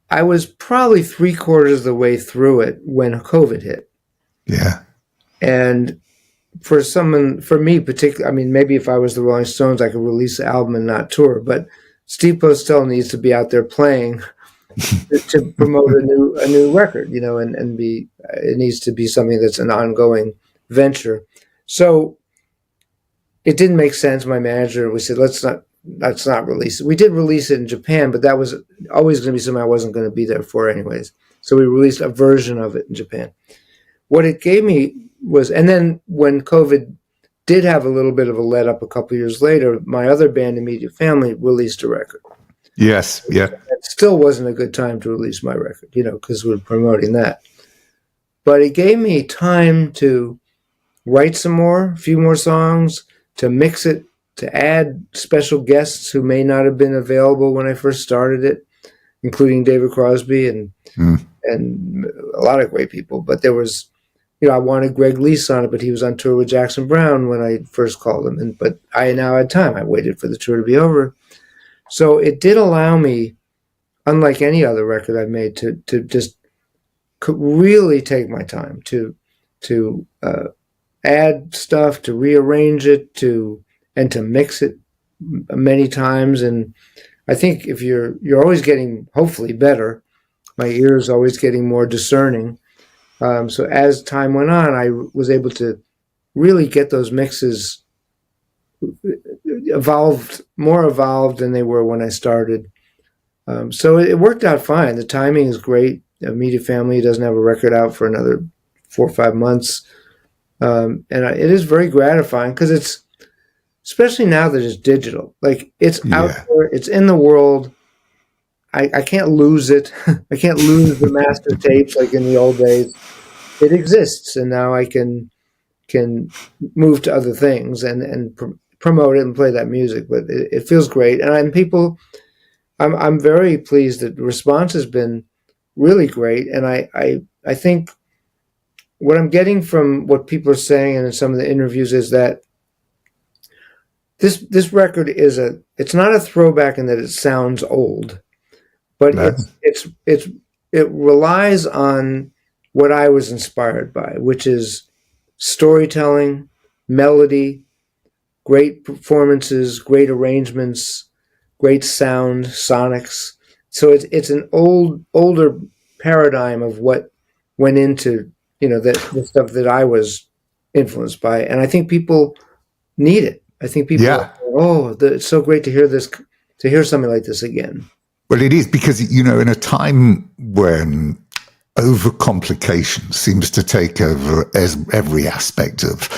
I was probably 3/4 of the way through it when COVID hit.
Yeah,
and for me particularly, maybe if I was the Rolling Stones, I could release the album and not tour, but Steve Postell needs to be out there playing to promote a new record, and it needs to be something that's an ongoing venture. So it didn't make sense. My manager, we said, let's not release it. We did release it in Japan, but that was always going to be something I wasn't going to be there for anyways. So we released a version of it in Japan. What it gave me was, and then when COVID did have a little bit of a let up a couple of years later, my other band, Immediate Family, released a record.
Yes, yeah.
It still wasn't a good time to release my record, because we're promoting that. But it gave me time to write a few more songs, to mix it, to add special guests who may not have been available when I first started it, including David Crosby and a lot of great people. But there was, I wanted Greg Lease on it, but he was on tour with Jackson Browne when I first called him. But I now had time. I waited for the tour to be over. So it did allow me, unlike any other record I've made, to just really take my time to add stuff, to rearrange it, and to mix it many times. And I think if you're always getting, hopefully, better. My ear is always getting more discerning. So as time went on, I was able to really get those mixes more evolved than they were when I started. So it worked out fine. The timing is great. Immediate Family doesn't have a record out for another 4 or 5 months. And it is very gratifying because it's, especially now that it's digital, like it's out there, it's in the world. I can't lose it. I can't lose the master tapes like in the old days. It exists, and now I can move to other things and promote it and play that music. But it feels great, and I'm very pleased that the response has been really great. And I think what I'm getting from what people are saying and in some of the interviews is that this record it's not a throwback in that it sounds old, but it relies on what I was inspired by, which is storytelling, melody, great performances, great arrangements, great sound, sonics. So it's an older paradigm of what went into the stuff that I was influenced by, and I think people need it. I think people it's so great to hear this, to hear something like this again.
Well, it is because, in a time when overcomplication seems to take over as every aspect of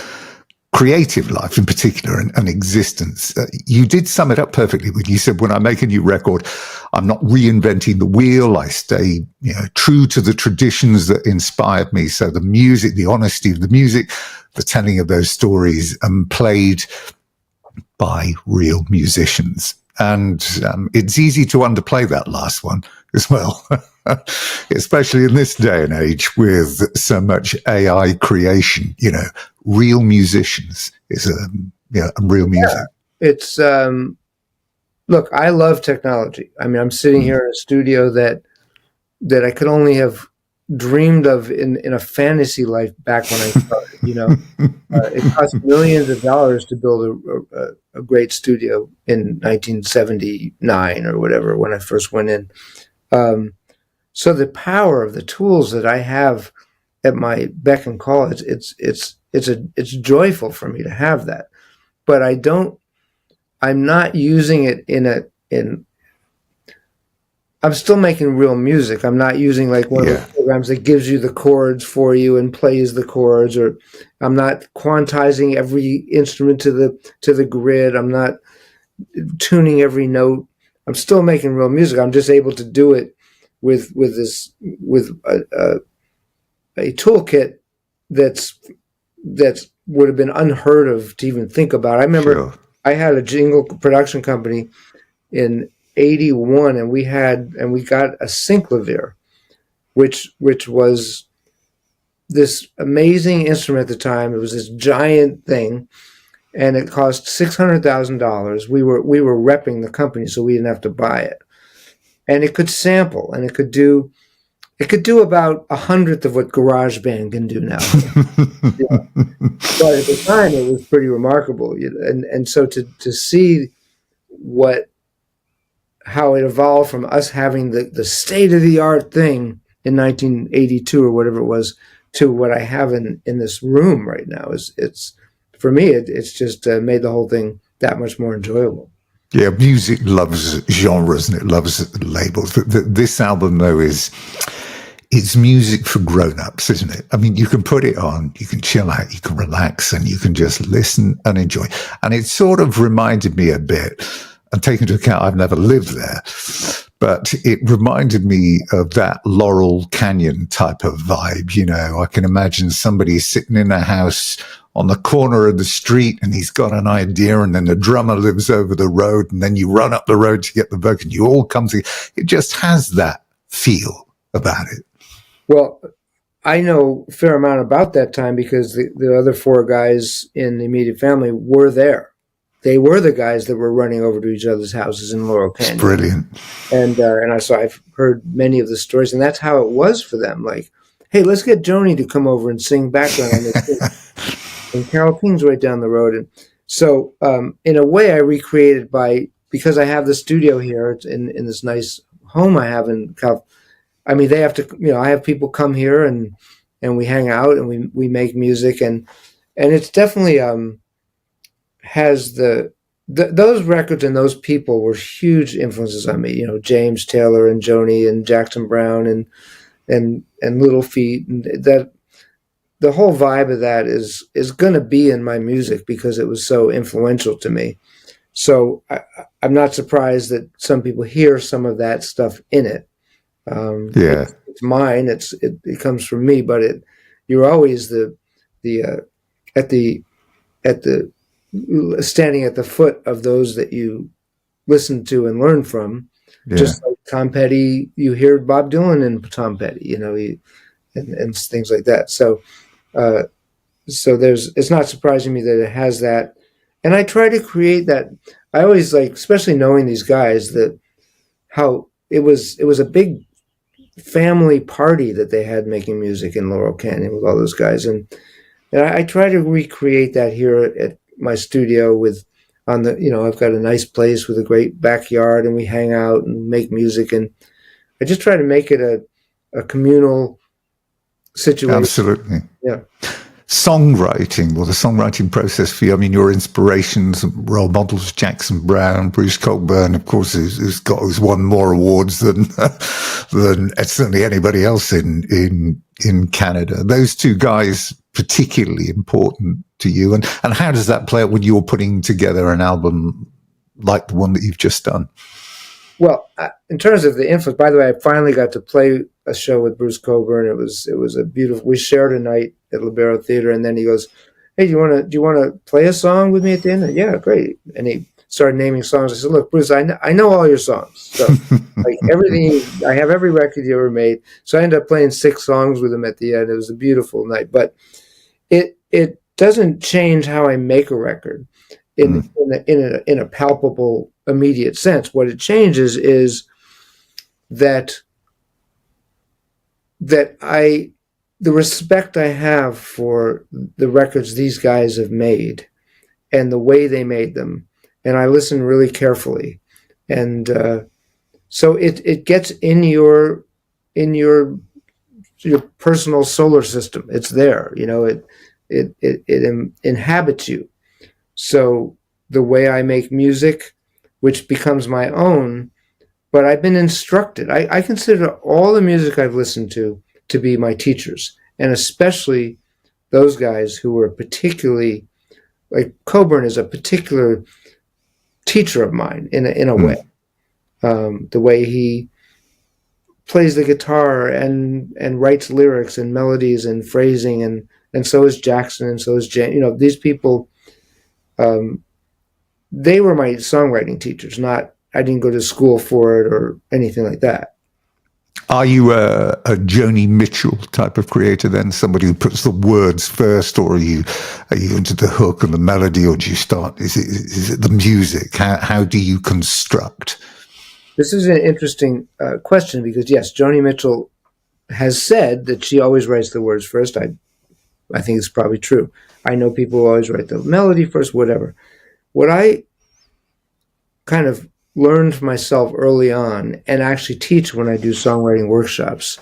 creative life in particular and existence, you did sum it up perfectly when you said, when I make a new record, I'm not reinventing the wheel. I stay true to the traditions that inspired me. So the music, the honesty of the music, the telling of those stories, played by real musicians. And it's easy to underplay that last one as well, especially in this day and age with so much AI creation. Real musicians is real music.
Yeah. It's look, I love technology. I'm sitting here in a studio that I could only have dreamed of in a fantasy life back when I started. It cost millions of dollars to build a great studio in 1979 or whatever when I first went in. So the power of the tools that I have at my beck and call, it's joyful for me to have that. But I'm not using it I'm still making real music. I'm not using like one of those programs that gives you the chords for you and plays the chords, or I'm not quantizing every instrument to the grid. I'm not tuning every note. I'm still making real music. I'm just able to do it with a toolkit that would have been unheard of to even think about. I remember I had a jingle production company in 81, and we got a synclavier, which was this amazing instrument at the time. It was this giant thing, and it cost $600,000. We were repping the company, so we didn't have to buy it. And it could sample, and it could do about 1/100th of what GarageBand can do now. But at the time, it was pretty remarkable. And so to see how it evolved from us having the state-of-the-art thing in 1982 or whatever it was to what I have in this room right now it's for me it's just made the whole thing that much more enjoyable.
Yeah, music loves genres and it loves labels. This album, though, it's music for grown-ups, isn't it? I mean, you can put it on, you can chill out, you can relax, and you can just listen and enjoy. And it sort of reminded me a bit, and taking into account I've never lived there, but it reminded me of that Laurel Canyon type of vibe. I can imagine somebody sitting in a house on the corner of the street and he's got an idea, and then the drummer lives over the road, and then you run up the road to get the book, and you all come together. It just has that feel about it.
Well, I know a fair amount about that time because the other four guys in the immediate family were there. They were the guys that were running over to each other's houses in Laurel Canyon.
It's brilliant.
And I've heard many of the stories, and that's how it was for them. Like, hey, let's get Joni to come over and sing background on this thing. And Carole King's right down the road. And so in a way I recreated because I have the studio here in this nice home I have in California. I mean, they have to, I have people come here and we hang out and we make music, and it's definitely has those records and those people were huge influences on me. James Taylor and Joni and Jackson Browne and Little Feat, and that the whole vibe of that is going to be in my music because it was so influential to me. So I'm not surprised that some people hear some of that stuff in it. It's mine. It comes from me, but you're always standing at the foot of those that you listen to and learn from. Just like Tom Petty, you hear Bob Dylan and Tom Petty, and things like that. So it's not surprising me that it has that, and I try to create that. I always like, especially knowing these guys, that how it was a big family party that they had making music in Laurel Canyon with all those guys, and I try to recreate that here at my studio I've got a nice place with a great backyard, and we hang out and make music, and I just try to make it a communal situation.
Absolutely.
Yeah.
Songwriting, the songwriting process for you. I mean, your inspirations, role models, Jackson Browne, Bruce Cockburn, of course, who's won more awards than certainly anybody else in Canada. Those two guys particularly important to you, and how does that play out when you're putting together an album like the one that you've just done? Well,
in terms of the influence, by the way, I finally got to play a show with Bruce Cockburn. It was a beautiful. We shared a night at Libero Theater, and then he goes, "Hey, do you want to play a song with me at the end?" And, yeah, great. And he started naming songs. I said, "Look, Bruce, I know all your songs. So like everything, I have every record you ever made." So I ended up playing 6 songs with him at the end. It was a beautiful night, but it doesn't change how I make a record in a palpable, immediate sense. What it changes is that that the respect I have for the records these guys have made and the way they made them, and I listen really carefully, and so it gets in your personal solar system. It's there, it inhabits you. So the way I make music, which becomes my own, but I've been instructed. I consider all the music I've listened to be my teachers, and especially those guys who were particularly, like Coburn is a particular teacher of mine in a way. The way he plays the guitar and writes lyrics and melodies and phrasing, and so is Jackson, and so is James. These people, they were my songwriting teachers. Not I didn't go to school for it or anything like that.
Are you a Joni Mitchell type of creator then? Somebody who puts the words first, or are you into the hook and the melody, or do you start? Is it the music? How do you construct?
This is an interesting question because yes, Joni Mitchell has said that she always writes the words first. I think it's probably true. I know people always write the melody first, whatever. What I kind of learned myself early on, and actually teach when I do songwriting workshops,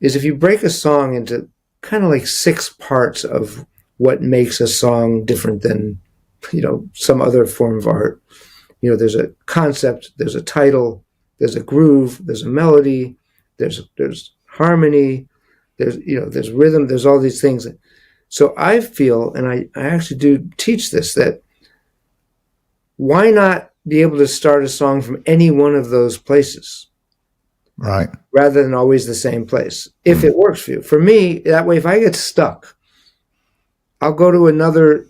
is if you break a song into kind of like 6 parts of what makes a song different than, some other form of art. There's a concept, there's a title, there's a groove, there's a melody, there's harmony, there's rhythm, there's all these things. So I feel, and I actually do teach this, that why not be able to start a song from any one of those places,
right?
Rather than always the same place, if it works for you. For me, that way, if I get stuck, I'll go to another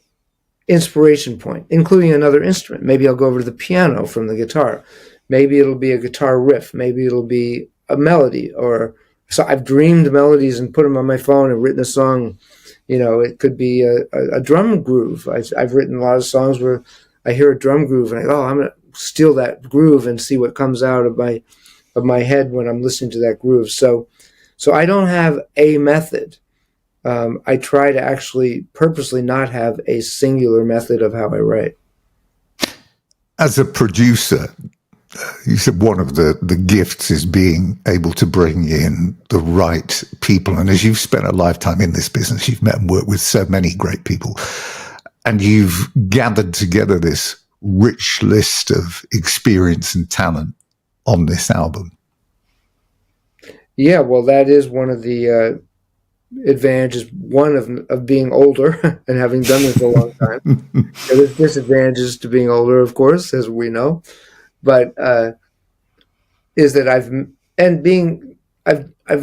inspiration point, including another instrument. Maybe I'll go over to the piano from the guitar. Maybe it'll be a guitar riff. Maybe it'll be a melody. So I've dreamed melodies and put them on my phone and written a song. It could be a drum groove. I've written a lot of songs where I hear a drum groove and I'm going to steal that groove and see what comes out of my head when I'm listening to that groove. So I don't have a method. I try to actually purposely not have a singular method of how I write.
As a producer, you said one of the gifts is being able to bring in the right people. And as you've spent a lifetime in this business, you've met and worked with so many great people. And you've gathered together this rich list of experience and talent on this album.
Yeah, well, that is one of the advantages, one of being older and having done this a long time. There's disadvantages to being older, of course, as we know. But is that I've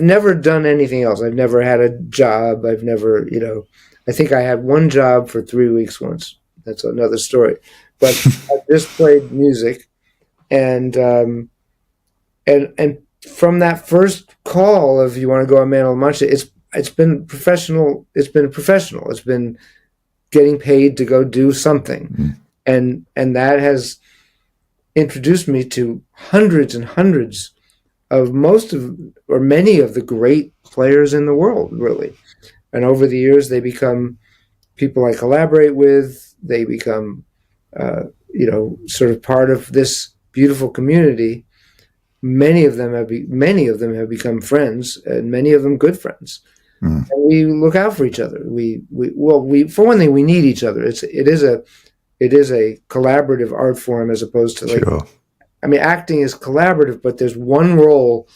never done anything else. I've never had a job. I've never, I think I had one job for 3 weeks once. That's another story. But I just played music, and from that first call of you want to go on Man on Munch, it's been professional. It's been getting paid to go do something, and that has introduced me to hundreds and hundreds of many of the great players in the world, really. And over the years, they become people I collaborate with. They become, sort of part of this beautiful community. Many of them have become friends, and many of them good friends. And we look out for each other. We for one thing, we need each other. It is a collaborative art form as opposed to
Sure.
Acting is collaborative, but there's one role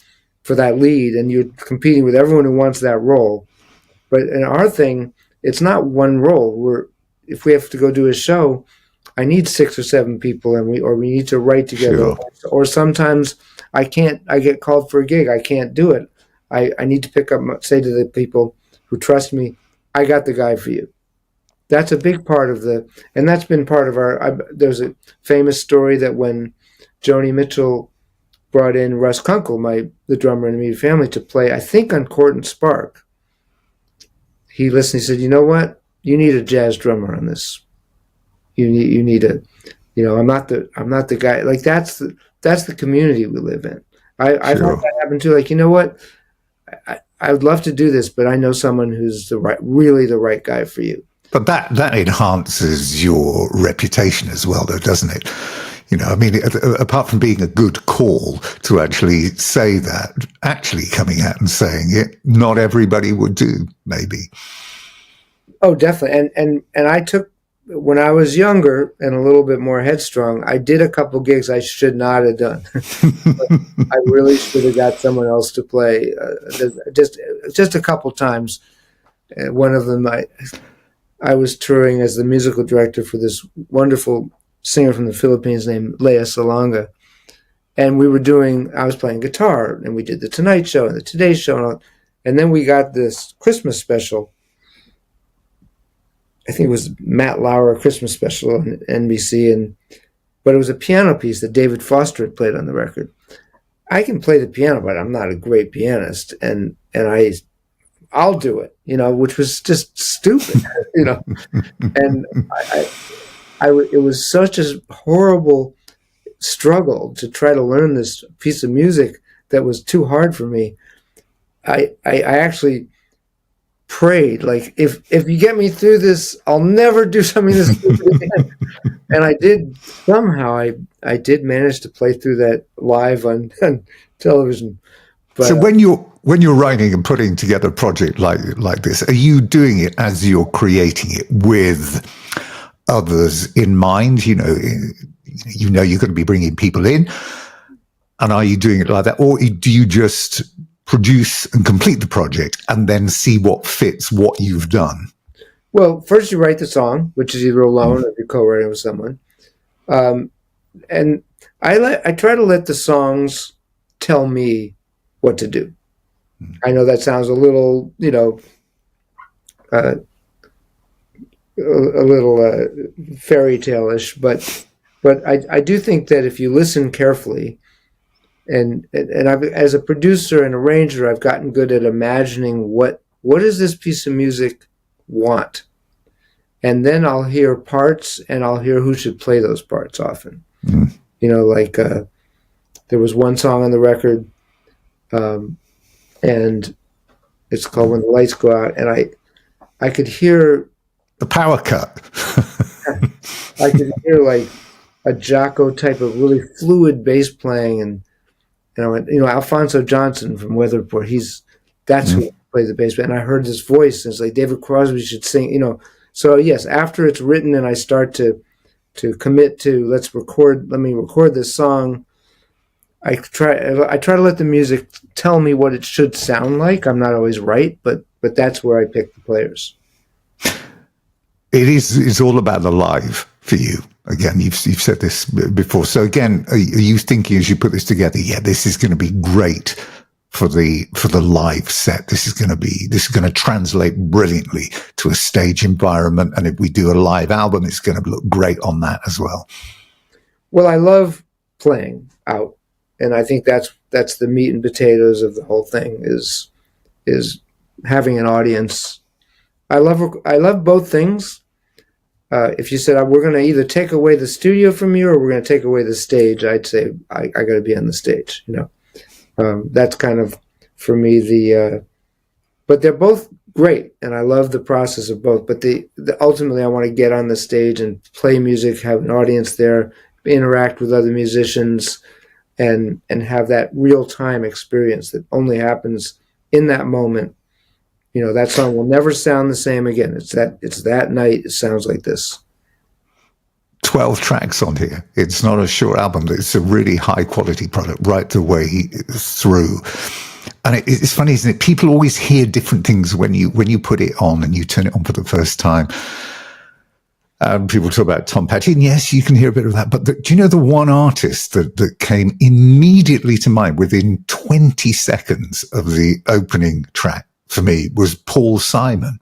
for that lead, and you're competing with everyone who wants that role. But in our thing, it's not one role. If we have to go do a show, I need 6 or 7 people, and we need to write together.
Sure.
Or sometimes I can't. I get called for a gig. I can't do it. I need to say to the people who trust me, I got the guy for you. That's a big part of and that's been part of there's a famous story that when Joni Mitchell brought in Russ Kunkel, the drummer in the immediate family, to play, I think on Court and Spark, he listened, he said, you know what? You need a jazz drummer on this. You need I'm not the guy. Like that's the community we live in. I've had that happen too. Like, you know what? I would love to do this, but I know someone who's really the right guy for you.
But that enhances your reputation as well, though, doesn't it? You know, I mean, apart from being a good call to actually say that, actually coming out and saying it, not everybody would do, maybe.
Oh, definitely. And I took, when I was younger and a little bit more headstrong, I did a couple gigs I should not have done. I really should have got someone else to play. Just a couple times. One of them, I was touring as the musical director for this wonderful singer from the Philippines named Lea Salonga. And I was playing guitar, and we did the Tonight Show and the Today Show. And then we got this Christmas special. I think it was Matt Lauer Christmas special on NBC, but it was a piano piece that David Foster had played on the record. I can play the piano, but I'm not a great pianist, and I'll do it, you know, which was just stupid, you know. And it was such a horrible struggle to try to learn this piece of music that was too hard for me. I actually prayed, like, if you get me through this, I'll never do something this stupid again. And I did. Somehow I did manage to play through that live on television. But,
so when you're writing and putting together a project like this, are you doing it as you're creating it with others in mind? You know you're going to be bringing people in, and are you doing it like that, or do you just produce and complete the project and then see what fits what you've done?
Well, first you write the song, which is either alone or you're co-writing with someone, and I try to let the songs tell me what to do. I know that sounds a little, you know, a little fairy tale-ish, but I do think that if you listen carefully, and I've, as a producer and arranger, I've gotten good at imagining what does this piece of music want, and then I'll hear parts and I'll hear who should play those parts often. You know, like there was one song on the record, and it's called "When the Lights Go Out," and I could hear
the power cut.
I could hear like a Jocko type of really fluid bass playing, and I went, you know, Alfonso Johnson from Weather Report, that's who plays the bass. And I heard this voice, and it's like David Crosby should sing, you know. So yes, after it's written and I start to commit to let me record this song, I try to let the music tell me what it should sound like. I'm not always right, but that's where I pick the players.
It's all about the live for you. Again, you've said this before. So again, are you thinking as you put this together, yeah, this is going to be great for the live set. This is going to translate brilliantly to a stage environment. And if we do a live album, it's going to look great on that as well.
Well, I love playing out, and I think that's the meat and potatoes of the whole thing is having an audience. I love both things. If you said we're going to either take away the studio from you or we're going to take away the stage, I'd say I got to be on the stage. You know, that's kind of for me but they're both great, and I love the process of both. But ultimately, I want to get on the stage and play music, have an audience there, interact with other musicians, and have that real time experience that only happens in that moment. You know, that song will never sound the same again. It's that night. It sounds like this.
12 tracks on here. It's not a short album. It's a really high quality product right the way through. And it's funny, isn't it? People always hear different things when you put it on and you turn it on for the first time. People talk about Tom Petty, and yes, you can hear a bit of that. But do you know the one artist that came immediately to mind within 20 seconds of the opening track for me was Paul Simon?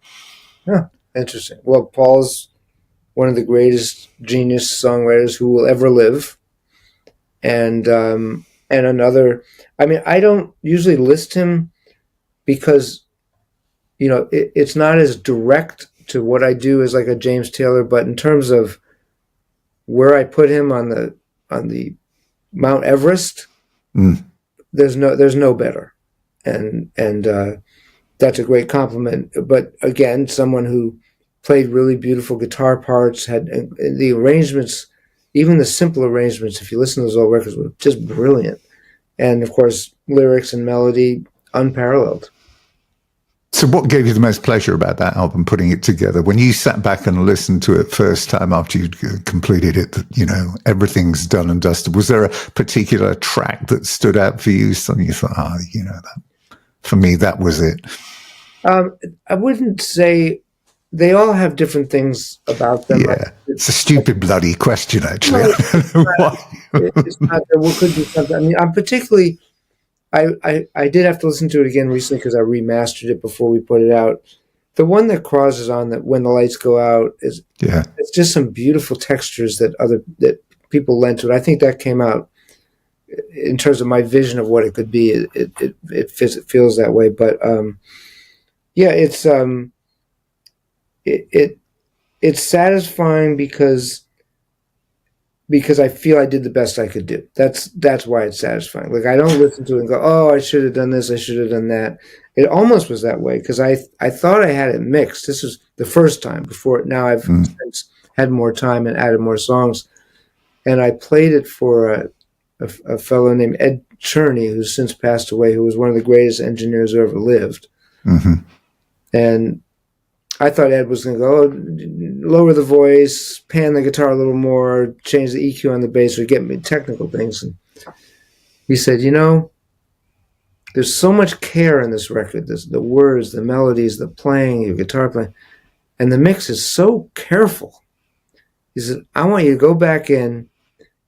Huh, interesting. Well, Paul's one of the greatest genius songwriters who will ever live. And another, I mean, I don't usually list him because, you know, it's not as direct to what I do as like a James Taylor, but in terms of where I put him on the Mount Everest, there's no better. and that's a great compliment. But again, someone who played really beautiful guitar parts, had the arrangements, even the simple arrangements, if you listen to those old records, were just brilliant. And of course, lyrics and melody, unparalleled.
So what gave you the most pleasure about that album, putting it together? When you sat back and listened to it first time after you'd completed it, you know, everything's done and dusted. Was there a particular track that stood out for you? Something you thought, you know, that, for me, that was it.
I wouldn't say, they all have different things about them.
Yeah, it's a stupid bloody question, actually.
No,
I don't know why.
it's not, there could be something. I mean, I'm particularly, I did have to listen to it again recently because I remastered it before we put it out. The one that crosses on that When the Lights Go Out is, it's just some beautiful textures that people lent to it. I think that came out in terms of my vision of what it could be. It feels that way. But yeah, it's satisfying because I feel I did the best I could do. That's why it's satisfying. Like, I don't listen to it and go, oh, I should have done this, I should have done that. It almost was that way because I thought I had it mixed. This was the first time before. Now I've since had more time and added more songs, and I played it for a fellow named Ed Cherney, who's since passed away, who was one of the greatest engineers who ever lived. Mm-hmm. And I thought Ed was going to go, lower the voice, pan the guitar a little more, change the EQ on the bass, or get me technical things. And he said, you know, there's so much care in this record. There's the words, the melodies, the playing, your guitar playing, and the mix is so careful. He said, I want you to go back in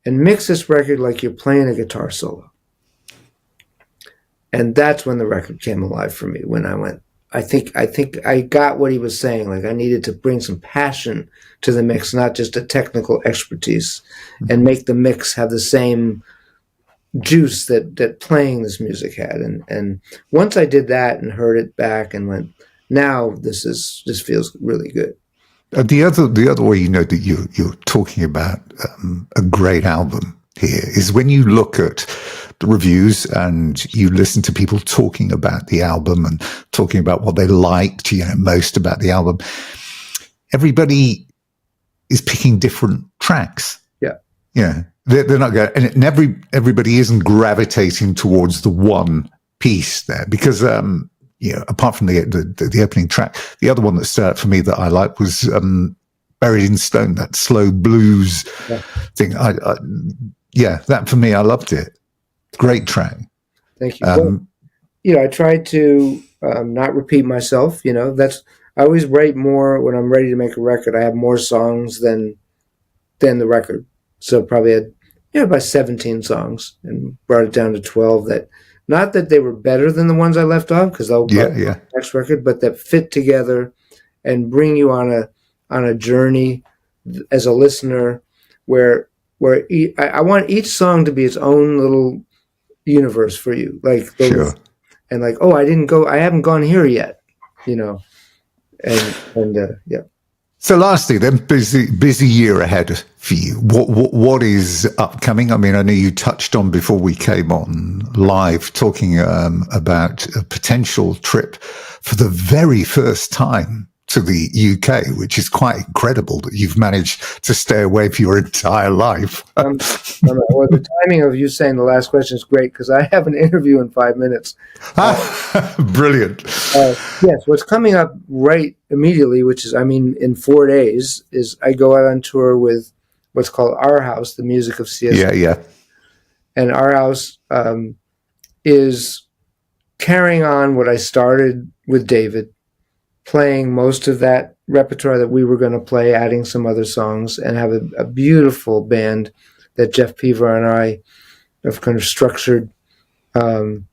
and mix this record like you're playing a guitar solo. And that's when the record came alive for me, when I went, I think I got what he was saying. Like, I needed to bring some passion to the mix, not just a technical expertise, and make the mix have the same juice that playing this music had. And once I did that and heard it back and went, now this feels really good.
The other way, you know, that you're talking about a great album here is when you look at the reviews and you listen to people talking about the album and talking about what they liked, you know, most about the album. Everybody is picking different tracks.
Yeah.
Yeah. They're not going, and everybody isn't gravitating towards the one piece there because, you know, apart from the opening track, the other one that stood out for me that I liked was Buried in Stone, that slow blues thing. That for me, I loved it. Great track.
Thank you. Well, you know, I try to not repeat myself. You know, I always write more when I'm ready to make a record. I have more songs than the record, so probably had about 17 songs and brought it down to 12. That, not that they were better than the ones I left off, because they'll the next record, but that fit together and bring you on a journey as a listener where I want each song to be its own little universe for you, like those, and like, oh, I haven't gone here yet, you know, and yeah.
So lastly, then, busy year ahead for you. What is upcoming? I mean, I know you touched on before we came on live talking about a potential trip for the very first time to the UK, which is quite incredible that you've managed to stay away for your entire life.
Well, the timing of you saying the last question is great because I have an interview in 5 minutes.
Brilliant.
Yes, what's coming up right immediately, which is, I mean, in 4 days, is I go out on tour with what's called Our House, the music of CS.
Yeah.
And Our House is carrying on what I started with David, playing most of that repertoire that we were going to play, adding some other songs, and have a beautiful band that Jeff Peaver and I have kind of structured. And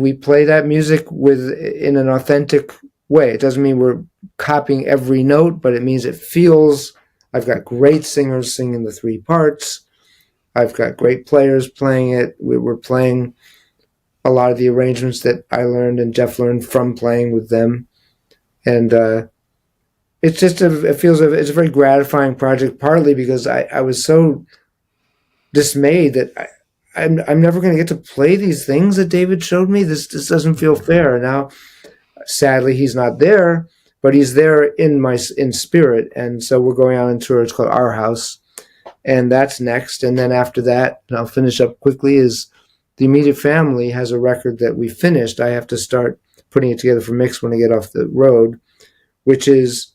we play that music in an authentic way. It doesn't mean we're copying every note, but it means it feels, I've got great singers singing the 3 parts. I've got great players playing it. We're playing a lot of the arrangements that I learned and Jeff learned from playing with them. And it's just it's a very gratifying project, partly because I was so dismayed that I'm never going to get to play these things that David showed me. This doesn't feel fair. Now, sadly, he's not there, but he's there in spirit. And so we're going out on tour. It's called Our House, and that's next. And then after that, and I'll finish up quickly, is the Immediate Family has a record that we finished. I have to start putting it together for mix when I get off the road, which is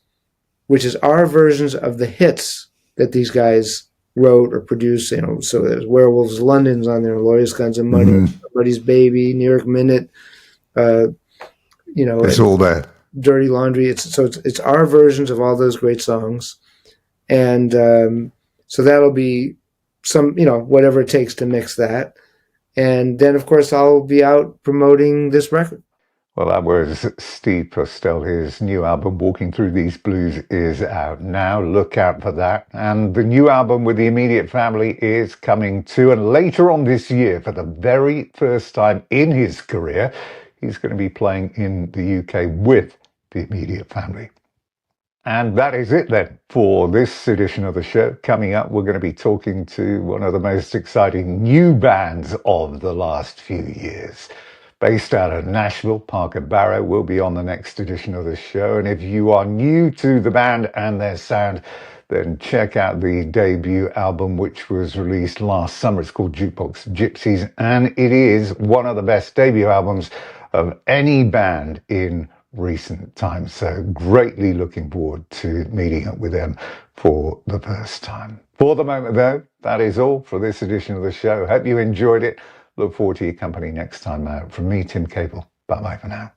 our versions of the hits that these guys wrote or produced. So there's Werewolves London's on there, Lawyers, Guns and Money, Somebody's Baby, New York Minute,
it's all there.
Dirty Laundry. It's our versions of all those great songs, and so that'll be some, whatever it takes to mix that, and then of course I'll be out promoting this record.
Well, that was Steve Postell. His new album, Walking Through These Blues, is out now. Look out for that. And the new album with the Immediate Family is coming too. And later on this year, for the very first time in his career, he's going to be playing in the UK with the Immediate Family. And that is it then for this edition of the show. Coming up, we're going to be talking to one of the most exciting new bands of the last few years. Based out of Nashville, Parker Barrow will be on the next edition of the show. And if you are new to the band and their sound, then check out the debut album, which was released last summer. It's called Jukebox Gypsies, and it is one of the best debut albums of any band in recent times. So greatly looking forward to meeting up with them for the first time. For the moment, though, that is all for this edition of the show. Hope you enjoyed it. Look forward to your company next time out. From me, Tim Cable. Bye-bye for now.